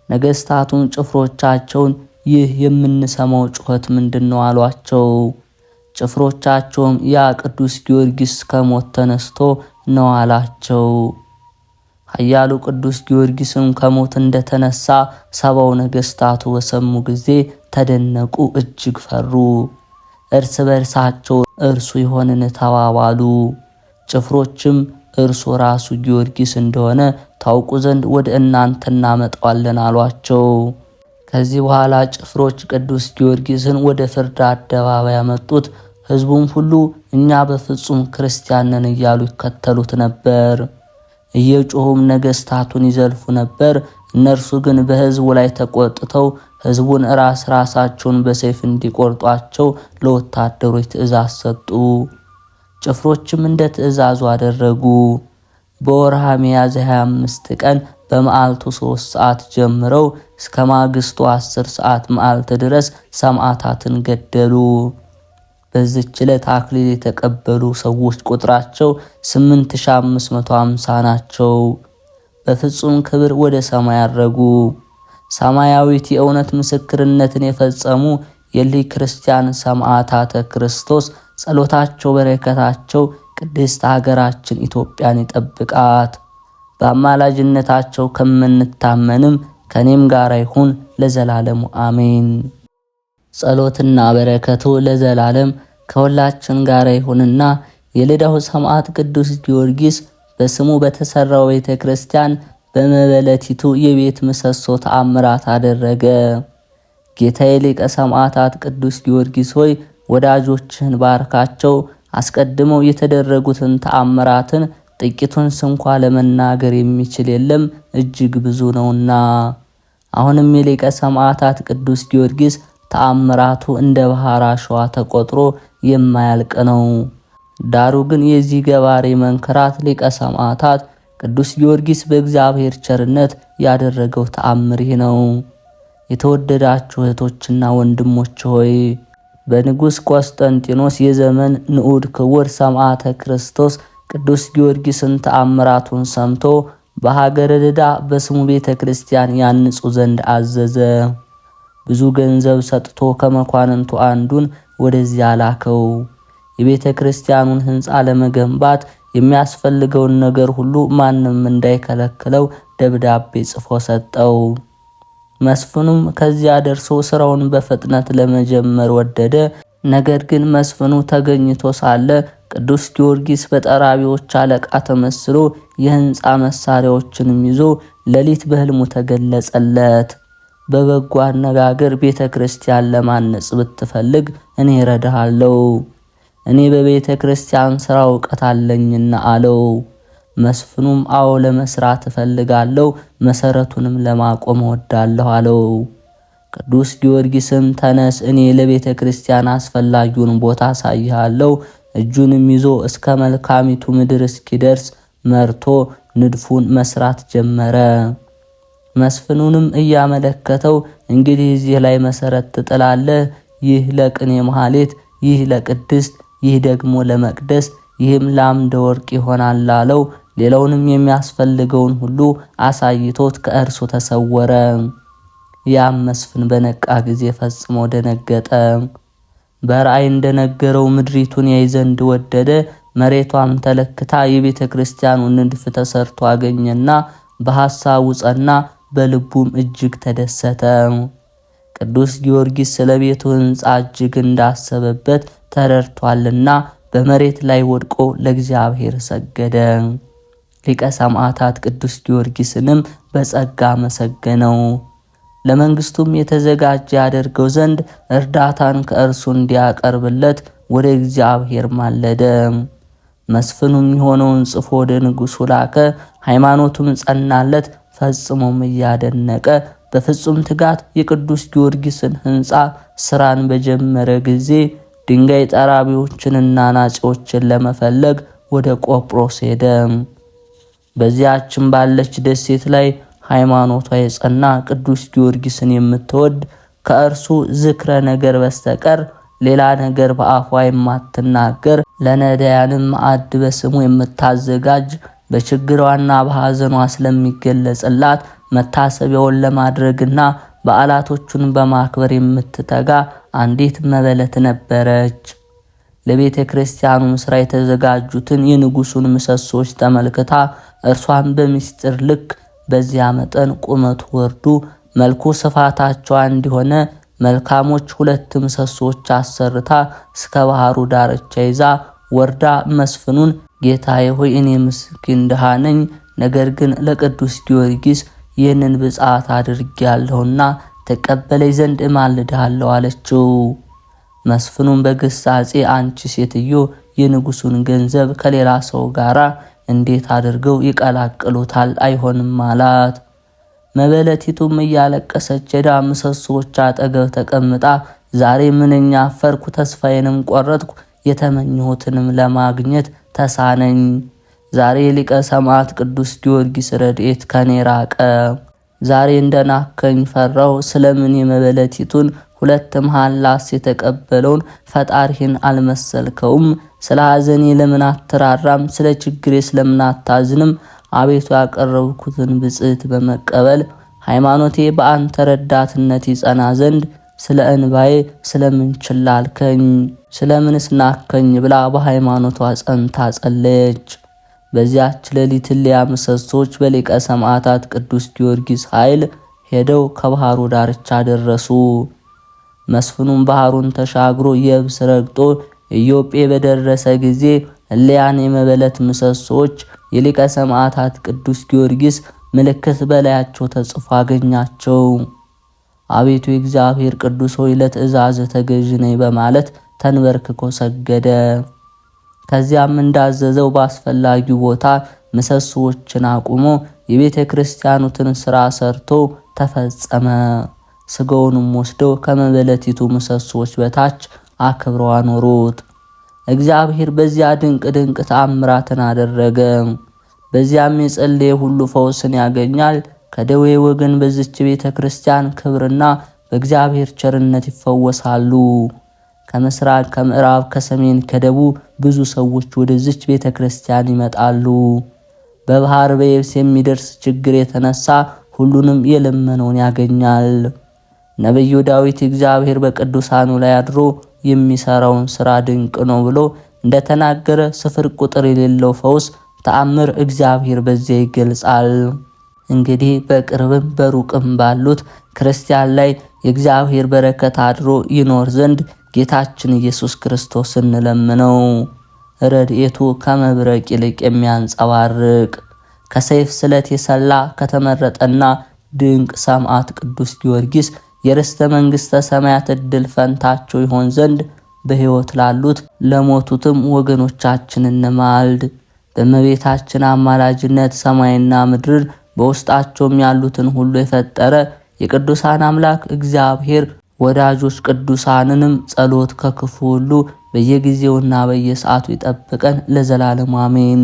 A: ነገሥታቱን ጭፍሮቻቸውን ይህ የምንሰማው ጩኸት ምንድነው አሏቸው። ጭፍሮቻቸውም ያ ቅዱስ ጊዮርጊስ ከሞት ተነስቶ ነው አላቸው። ኃያሉ ቅዱስ ጊዮርጊስም ከሞት እንደተነሳ 70 ነገሥታቱ በሰሙ ጊዜ ተደነቁ፣ እጅግ ፈሩ። እርስ በርሳቸው እርሱ ይሆንን ተባባሉ። ጭፍሮችም እርሱ ራሱ ጊዮርጊስ እንደሆነ ታውቁ ዘንድ ወደ እናንተ እናመጣዋለን አሏቸው። ከዚህ በኋላ ጭፍሮች ቅዱስ ጊዮርጊስን ወደ ፍርድ አደባባይ ያመጡት። ሕዝቡም ሁሉ እኛ በፍጹም ክርስቲያን ነን እያሉ ይከተሉት ነበር። እየጮሁም ነገሥታቱን ይዘልፉ ነበር። እነርሱ ግን በሕዝቡ ላይ ተቆጥተው ሕዝቡን ራሳቸውን በሰይፍ እንዲቆርጧቸው ለወታደሮች ትእዛዝ ሰጡ። ጭፍሮችም እንደ ትእዛዙ አደረጉ። በወርሃ ሚያዝያ 25 ቀን በመዓልቱ 3 ሰዓት ጀምረው እስከ ማግስቱ 10 ሰዓት መዓልት ድረስ ሰማዕታትን ገደሉ። በዚህች ዕለት አክሊል የተቀበሉ ሰዎች ቁጥራቸው 8550 ናቸው። በፍጹም ክብር ወደ ሰማይ አረጉ። ሰማያዊት የእውነት ምስክርነትን የፈጸሙ የሊህ ክርስቲያን ሰማዕታተ ክርስቶስ ጸሎታቸው በረከታቸው ቅድስት ሀገራችን ኢትዮጵያን ይጠብቃት። በአማላጅነታቸው ከምንታመንም ከኔም ጋር ይሁን ለዘላለሙ አሜን። ጸሎትና በረከቱ ለዘላለም ከሁላችን ጋር ይሁንና የልዳው ሰማዕት ቅዱስ ጊዮርጊስ በስሙ በተሰራው ቤተ ክርስቲያን በመበለቲቱ የቤት ምሰሶ ተአምራት አደረገ። ጌታዬ ሊቀ ሰማዕታት ቅዱስ ጊዮርጊስ ሆይ ወዳጆችህን ባርካቸው። አስቀድመው የተደረጉትን ተአምራትን ጥቂቱን ስንኳ ለመናገር የሚችል የለም፣ እጅግ ብዙ ነውና። አሁንም የሊቀ ሰማዕታት ቅዱስ ጊዮርጊስ ተአምራቱ እንደ ባህር አሸዋ ተቆጥሮ የማያልቅ ነው። ዳሩ ግን የዚህ ገባሬ መንከራት ሊቀ ሰማዕታት ቅዱስ ጊዮርጊስ በእግዚአብሔር ቸርነት ያደረገው ተአምር ይህ ነው። የተወደዳችሁ እህቶችና ወንድሞች ሆይ በንጉሥ ቆስጠንጢኖስ የዘመን ንዑድ ክቡር ሰማዕተ ክርስቶስ ቅዱስ ጊዮርጊስን ተአምራቱን ሰምቶ በሀገረ ልዳ በስሙ ቤተ ክርስቲያን ያንጹ ዘንድ አዘዘ። ብዙ ገንዘብ ሰጥቶ ከመኳንንቱ አንዱን ወደዚያ ላከው። የቤተ ክርስቲያኑን ሕንፃ ለመገንባት የሚያስፈልገውን ነገር ሁሉ ማንም እንዳይከለክለው ደብዳቤ ጽፎ ሰጠው። መስፍኑም ከዚያ ደርሶ ስራውን በፍጥነት ለመጀመር ወደደ። ነገር ግን መስፍኑ ተገኝቶ ሳለ ቅዱስ ጊዮርጊስ በጠራቢዎች አለቃ ተመስሎ የሕንፃ መሳሪያዎችንም ይዞ ሌሊት በሕልሙ ተገለጸለት። በበጎ አነጋገር ቤተ ክርስቲያን ለማነጽ ብትፈልግ እኔ እረዳሃለሁ፣ እኔ በቤተ ክርስቲያን ሥራ ዕውቀት አለኝና አለው። መስፍኑም አዎ ለመስራት እፈልጋለሁ፣ መሰረቱንም ለማቆም እወዳለሁ አለው። ቅዱስ ጊዮርጊስም ተነስ፣ እኔ ለቤተ ክርስቲያን አስፈላጊውን ቦታ አሳይሃለሁ። እጁንም ይዞ እስከ መልካሚቱ ምድር እስኪደርስ መርቶ ንድፉን መስራት ጀመረ። መስፍኑንም እያመለከተው እንግዲህ እዚህ ላይ መሰረት ትጥላለህ፣ ይህ ለቅኔ መሐሌት፣ ይህ ለቅድስት፣ ይህ ደግሞ ለመቅደስ፣ ይህም ለአምደ ወርቅ ይሆናል አለው። ሌላውንም የሚያስፈልገውን ሁሉ አሳይቶት ከእርሱ ተሰወረ። ያም መስፍን በነቃ ጊዜ ፈጽሞ ደነገጠ። በራእይ እንደነገረው ምድሪቱን ያይ ዘንድ ወደደ። መሬቷም ተለክታ የቤተ ክርስቲያኑ ንድፍ ተሰርቶ አገኘና በሐሳቡ ጸና፣ በልቡም እጅግ ተደሰተ። ቅዱስ ጊዮርጊስ ስለ ቤቱ ሕንፃ እጅግ እንዳሰበበት ተረድቷልና በመሬት ላይ ወድቆ ለእግዚአብሔር ሰገደ። ሊቀ ሰማዕታት ቅዱስ ጊዮርጊስንም በጸጋ መሰገነው። ለመንግስቱም የተዘጋጀ ያደርገው ዘንድ እርዳታን ከእርሱ እንዲያቀርብለት ወደ እግዚአብሔር ማለደ። መስፍኑም የሆነውን ጽፎ ወደ ንጉሡ ላከ። ሃይማኖቱም ጸናለት። ፈጽሞም እያደነቀ በፍጹም ትጋት የቅዱስ ጊዮርጊስን ሕንፃ ስራን በጀመረ ጊዜ ድንጋይ ጠራቢዎችንና ናጺዎችን ለመፈለግ ወደ ቆጵሮስ ሄደ። በዚያችም ባለች ደሴት ላይ ሃይማኖቷ የጸና ቅዱስ ጊዮርጊስን የምትወድ ከእርሱ ዝክረ ነገር በስተቀር ሌላ ነገር በአፏ የማትናገር ለነዳያንም ማዕድ በስሙ የምታዘጋጅ በችግሯና በሐዘኗ ስለሚገለጽላት መታሰቢያውን ለማድረግና በዓላቶቹን በማክበር የምትተጋ አንዲት መበለት ነበረች። ለቤተ ክርስቲያኑም ሥራ የተዘጋጁትን የንጉሡን ምሰሶች ተመልክታ እርሷን በምስጢር ልክ በዚያ መጠን ቁመቱ ወርዱ መልኩ ስፋታቸው አንድ የሆነ መልካሞች 2 ምሰሶች አሰርታ እስከ ባህሩ ዳርቻ ይዛ ወርዳ መስፍኑን ጌታዬ ሆይ እኔ ምስኪን ድሃ ነኝ፣ ነገር ግን ለቅዱስ ጊዮርጊስ ይህንን ብጽዓት አድርጌያለሁና ተቀበለኝ ዘንድ እማልድሃለሁ አለችው። መስፍኑን በግሳጼ አንቺ ሴትዮ የንጉሡን ገንዘብ ከሌላ ሰው ጋር እንዴት አድርገው ይቀላቅሉታል? አይሆንም አላት። መበለቲቱም እያለቀሰች ሄዳ ምሰሶዎች አጠገብ ተቀምጣ ዛሬ ምንኛ አፈርኩ፣ ተስፋዬንም ቆረጥኩ፣ የተመኘሁትንም ለማግኘት ተሳነኝ። ዛሬ ሊቀ ሰማዕት ቅዱስ ጊዮርጊስ ረድኤት ከኔ ራቀ። ዛሬ እንደናከኝ ፈራው። ስለምን የመበለቲቱን 2 መሐላስ የተቀበለውን ፈጣሪህን አልመሰልከውም? ስለ ሐዘኔ ለምን አትራራም? ስለ ችግሬ ስለምን አታዝንም? አቤቱ ያቀረብኩትን ብጽዕት በመቀበል ሃይማኖቴ በአንተ ረዳትነት ይጸና ዘንድ ስለ እንባዬ ስለምን ችላ አልከኝ? ስለምንስ ናከኝ? ብላ በሃይማኖቷ ጸንታ ጸለየች። በዚያች ሌሊት እሊያ ምሰሶች በሊቀ ሰማዕታት ቅዱስ ጊዮርጊስ ኃይል ሄደው ከባህሩ ዳርቻ ደረሱ። መስፍኑም ባህሩን ተሻግሮ የብስ ረግጦ ኢዮጴ በደረሰ ጊዜ እሊያን የመበለት ምሰሶች የሊቀ ሰማዕታት ቅዱስ ጊዮርጊስ ምልክት በላያቸው ተጽፎ አገኛቸው። አቤቱ የእግዚአብሔር ቅዱስ ሆይ ለትእዛዝ ተገዥ ነኝ በማለት ተንበርክኮ ሰገደ። ከዚያም እንዳዘዘው በአስፈላጊው ቦታ ምሰሶዎችን አቁሞ የቤተ ክርስቲያኑትን ሥራ ሰርቶ ተፈጸመ። ስጋውንም ወስደው ከመበለቲቱ ምሰሶች በታች አክብረው አኖሩት። እግዚአብሔር በዚያ ድንቅ ተአምራትን አደረገ። በዚያም የጸለየ ሁሉ ፈውስን ያገኛል። ከደዌ ወገን በዚች ቤተ ክርስቲያን ክብርና በእግዚአብሔር ቸርነት ይፈወሳሉ። ከምስራቅ፣ ከምዕራብ፣ ከሰሜን፣ ከደቡብ ብዙ ሰዎች ወደዚች ቤተ ክርስቲያን ይመጣሉ። በባህር በየብስ የሚደርስ ችግር የተነሳ ሁሉንም የለመነውን ያገኛል። ነቢዩ ዳዊት እግዚአብሔር በቅዱሳኑ ላይ አድሮ የሚሰራውን ሥራ ድንቅ ነው ብሎ እንደተናገረ ስፍር ቁጥር የሌለው ፈውስ ተአምር እግዚአብሔር በዚያ ይገልጻል። እንግዲህ በቅርብም በሩቅም ባሉት ክርስቲያን ላይ የእግዚአብሔር በረከት አድሮ ይኖር ዘንድ ጌታችን ኢየሱስ ክርስቶስ እንለምነው። ረድኤቱ ከመብረቅ ይልቅ የሚያንጸባርቅ ከሰይፍ ስለት የሰላ ከተመረጠና ድንቅ ሰማዕት ቅዱስ ጊዮርጊስ የርስተ መንግሥተ ሰማያት ዕድል ፈንታቸው ይሆን ዘንድ በሕይወት ላሉት ለሞቱትም ወገኖቻችን እንማልድ። በእመቤታችን አማላጅነት ሰማይና ምድርን በውስጣቸውም ያሉትን ሁሉ የፈጠረ የቅዱሳን አምላክ እግዚአብሔር ወዳጆች ቅዱሳንንም ጸሎት ከክፉ ሁሉ በየጊዜውና በየሰዓቱ ይጠብቀን ለዘላለም አሜን።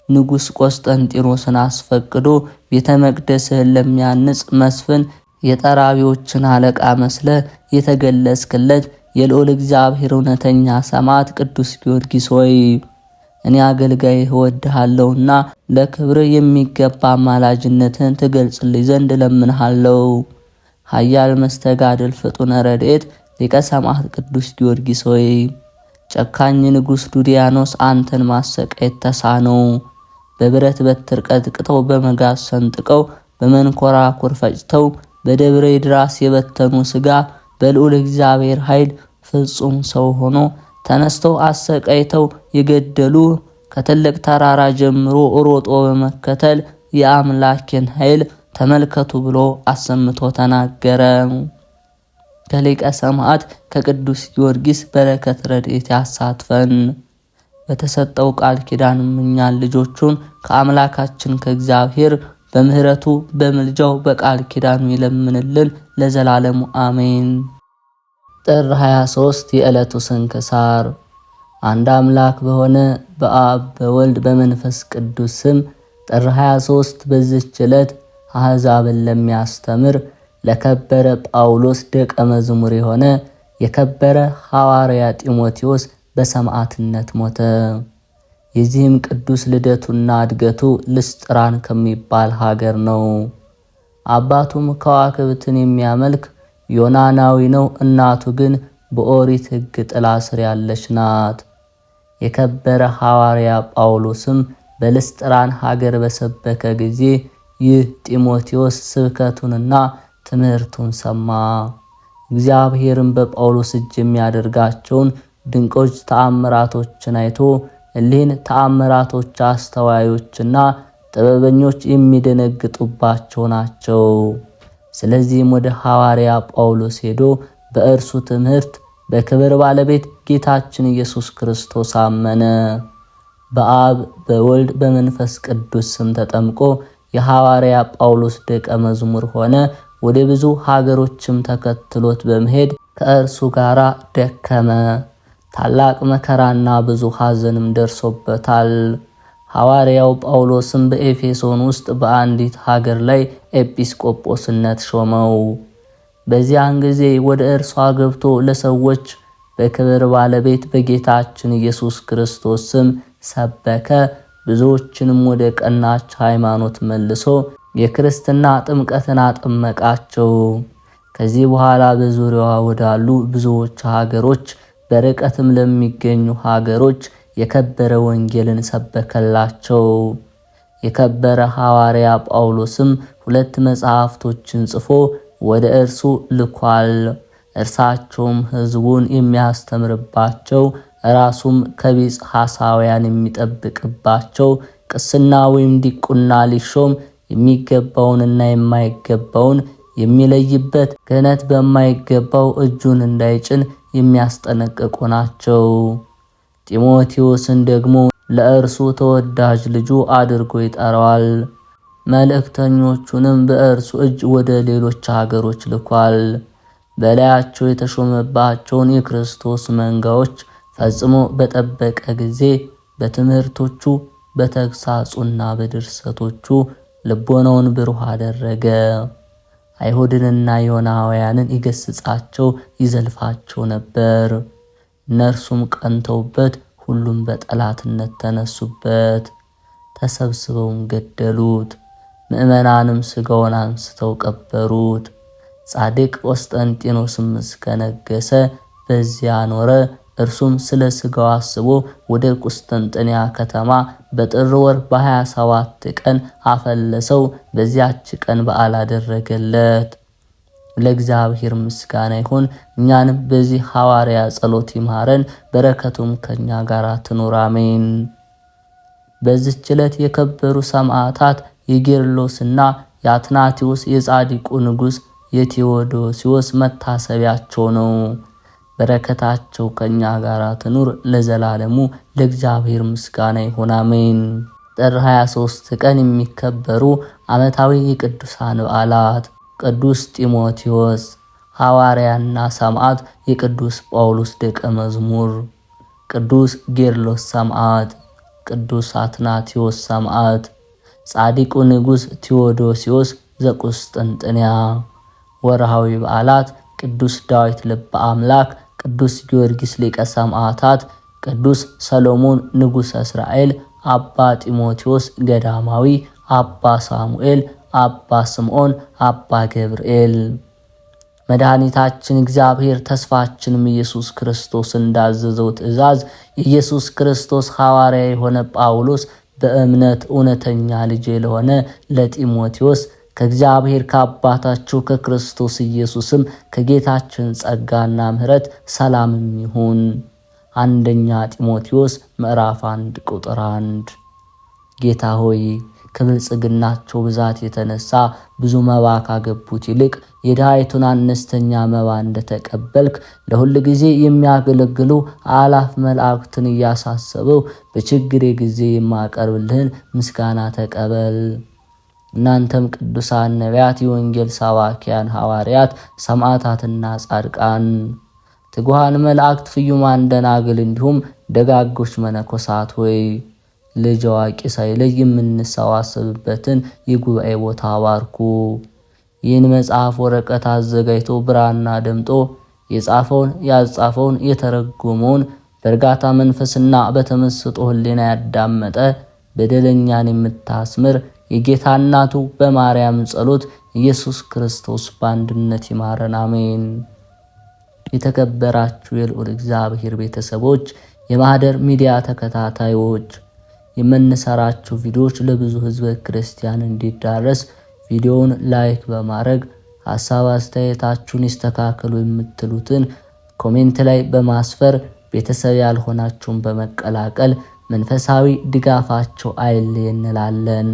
A: ንጉሥ ቆስጠንጢኖስን አስፈቅዶ ቤተ መቅደስህን ለሚያንጽ መስፍን የጠራቢዎችን አለቃ መስለ የተገለጽክለት የልዑል እግዚአብሔር እውነተኛ ሰማዕት ቅዱስ ጊዮርጊስ ሆይ እኔ አገልጋይህ እወድሃለሁና ለክብር የሚገባ አማላጅነትን ትገልጽልኝ ዘንድ እለምንሃለሁ። ኃያል መስተጋድል ፍጡነ ረድኤት ሊቀ ሰማዕት ቅዱስ ጊዮርጊስ ሆይ ጨካኝ ንጉሥ ዱዲያኖስ አንተን ማሰቃየት ተሳነው። በብረት በትር ቀጥቅጠው በመጋዝ ሰንጥቀው በመንኮራኩር ፈጭተው በደብረ ድራስ የበተኑ ሥጋ በልዑል እግዚአብሔር ኃይል ፍጹም ሰው ሆኖ ተነስተው አሰቃይተው የገደሉ ከትልቅ ተራራ ጀምሮ ሮጦ በመከተል የአምላኬን ኃይል ተመልከቱ ብሎ አሰምቶ ተናገረ። ከሊቀ ሰማዕት ከቅዱስ ጊዮርጊስ በረከት ረድኤት ያሳትፈን። በተሰጠው ቃል ኪዳንም እኛን ልጆቹን ከአምላካችን ከእግዚአብሔር በምህረቱ በምልጃው በቃል ኪዳኑ ይለምንልን ለዘላለሙ አሜን። ጥር 23 የዕለቱ ስንክሳር። አንድ አምላክ በሆነ በአብ በወልድ በመንፈስ ቅዱስ ስም ጥር 23 በዚህች ዕለት አሕዛብን ለሚያስተምር ለከበረ ጳውሎስ ደቀ መዝሙር የሆነ የከበረ ሐዋርያ ጢሞቴዎስ በሰማዕትነት ሞተ። የዚህም ቅዱስ ልደቱና እድገቱ ልስጥራን ከሚባል ሀገር ነው። አባቱም ከዋክብትን የሚያመልክ ዮናናዊ ነው። እናቱ ግን በኦሪት ሕግ ጥላ ስር ያለች ናት። የከበረ ሐዋርያ ጳውሎስም በልስጥራን ሀገር በሰበከ ጊዜ ይህ ጢሞቴዎስ ስብከቱንና ትምህርቱን ሰማ። እግዚአብሔርም በጳውሎስ እጅ የሚያደርጋቸውን ድንቆች ተአምራቶችን አይቶ እሊህን ተአምራቶች አስተዋዮችና ጥበበኞች የሚደነግጡባቸው ናቸው። ስለዚህም ወደ ሐዋርያ ጳውሎስ ሄዶ በእርሱ ትምህርት በክብር ባለቤት ጌታችን ኢየሱስ ክርስቶስ አመነ። በአብ በወልድ በመንፈስ ቅዱስ ስም ተጠምቆ የሐዋርያ ጳውሎስ ደቀ መዝሙር ሆነ። ወደ ብዙ ሀገሮችም ተከትሎት በመሄድ ከእርሱ ጋር ደከመ። ታላቅ መከራና ብዙ ሐዘንም ደርሶበታል። ሐዋርያው ጳውሎስም በኤፌሶን ውስጥ በአንዲት ሀገር ላይ ኤጲስቆጶስነት ሾመው። በዚያን ጊዜ ወደ እርሷ ገብቶ ለሰዎች በክብር ባለቤት በጌታችን ኢየሱስ ክርስቶስ ስም ሰበከ። ብዙዎችንም ወደ ቀናች ሃይማኖት መልሶ የክርስትና ጥምቀትን አጠመቃቸው። ከዚህ በኋላ በዙሪያዋ ወዳሉ ብዙዎች ሀገሮች በርቀትም ለሚገኙ ሀገሮች የከበረ ወንጌልን ሰበከላቸው። የከበረ ሐዋርያ ጳውሎስም 2 መጽሐፍቶችን ጽፎ ወደ እርሱ ልኳል። እርሳቸውም ሕዝቡን የሚያስተምርባቸው፣ ራሱም ከቢጽ ሐሳውያን የሚጠብቅባቸው፣ ቅስና ወይም ዲቁና ሊሾም የሚገባውንና የማይገባውን የሚለይበት፣ ክህነት በማይገባው እጁን እንዳይጭን የሚያስጠነቅቁ ናቸው። ጢሞቴዎስን ደግሞ ለእርሱ ተወዳጅ ልጁ አድርጎ ይጠራዋል። መልእክተኞቹንም በእርሱ እጅ ወደ ሌሎች ሀገሮች ልኳል። በላያቸው የተሾመባቸውን የክርስቶስ መንጋዎች ፈጽሞ በጠበቀ ጊዜ በትምህርቶቹ በተግሳጹና በድርሰቶቹ ልቦናውን ብሩህ አደረገ። አይሁድንና ዮናውያንን ይገስጻቸው ይዘልፋቸው ነበር። እነርሱም ቀንተውበት ሁሉም በጠላትነት ተነሱበት። ተሰብስበውም ገደሉት። ምዕመናንም ሥጋውን አንስተው ቀበሩት። ጻድቅ ቆስጠንጢኖስም እስከነገሰ በዚያ ኖረ። እርሱም ስለ ሥጋው አስቦ ወደ ቁስጥንጥንያ ከተማ በጥር ወር በ27 ቀን አፈለሰው። በዚያች ቀን በዓል አደረገለት። ለእግዚአብሔር ምስጋና ይሁን። እኛንም በዚህ ሐዋርያ ጸሎት ይማረን፣ በረከቱም ከኛ ጋር ትኑር አሜን። በዚህች ዕለት የከበሩ ሰማዕታት የጌርሎስና የአትናቴዎስ የጻድቁ ንጉሥ የቴዎዶሲዎስ መታሰቢያቸው ነው። በረከታቸው ከኛ ጋር ትኑር ለዘላለሙ። ለእግዚአብሔር ምስጋና ይሁን አሜን። ጥር 23 ቀን የሚከበሩ ዓመታዊ የቅዱሳን በዓላት፦ ቅዱስ ጢሞቴዎስ ሐዋርያና ሰማዕት፣ የቅዱስ ጳውሎስ ደቀ መዝሙር፣ ቅዱስ ጌርሎስ ሰማዕት፣ ቅዱስ አትናቴዎስ ሰማዕት፣ ጻድቁ ንጉሥ ቴዎዶሲዎስ ዘቁስጥንጥንያ። ወርሃዊ በዓላት፦ ቅዱስ ዳዊት ልበ አምላክ፣ ቅዱስ ጊዮርጊስ ሊቀ ሰማዕታት፣ ቅዱስ ሰሎሞን ንጉሠ እስራኤል፣ አባ ጢሞቴዎስ ገዳማዊ፣ አባ ሳሙኤል፣ አባ ስምዖን፣ አባ ገብርኤል። መድኃኒታችን እግዚአብሔር ተስፋችንም ኢየሱስ ክርስቶስ እንዳዘዘው ትእዛዝ የኢየሱስ ክርስቶስ ሐዋርያ የሆነ ጳውሎስ በእምነት እውነተኛ ልጅ ለሆነ ለጢሞቴዎስ ከእግዚአብሔር ከአባታችሁ ከክርስቶስ ኢየሱስም ከጌታችን ጸጋና ምሕረት ሰላምም ይሁን። አንደኛ ጢሞቴዎስ ምዕራፍ 1 ቁጥር 1። ጌታ ሆይ ከብልጽግናቸው ብዛት የተነሳ ብዙ መባ ካገቡት ይልቅ የድሃይቱን አነስተኛ መባ እንደተቀበልክ ለሁል ጊዜ የሚያገለግሉ አላፍ መላእክትን እያሳሰበው በችግሬ ጊዜ የማቀርብልህን ምስጋና ተቀበል። እናንተም ቅዱሳን ነቢያት፣ የወንጌል ሰባኪያን ሐዋርያት፣ ሰማዕታትና ጻድቃን፣ ትጉሃን መላእክት፣ ፍዩማን ደናግል እንዲሁም ደጋጎች መነኮሳት ሆይ ልጅ አዋቂ ሳይለይ የምንሰባሰብበትን የጉባኤ ቦታ ባርኩ። ይህን መጽሐፍ ወረቀት አዘጋጅቶ ብራና ደምጦ የጻፈውን ያጻፈውን የተረጎመውን በእርጋታ መንፈስና በተመስጦ ሕሊና ያዳመጠ በደለኛን የምታስምር የጌታ እናቱ በማርያም ጸሎት ኢየሱስ ክርስቶስ በአንድነት ይማረን አሜን። የተከበራችሁ የልዑል እግዚአብሔር ቤተሰቦች፣ የማህደር ሚዲያ ተከታታዮች የምንሰራቸው ቪዲዮዎች ለብዙ ህዝበ ክርስቲያን እንዲዳረስ ቪዲዮውን ላይክ በማድረግ ሐሳብ አስተያየታችሁን ይስተካከሉ የምትሉትን ኮሜንት ላይ በማስፈር ቤተሰብ ያልሆናችሁን በመቀላቀል መንፈሳዊ ድጋፋቸው አይለየን እንላለን።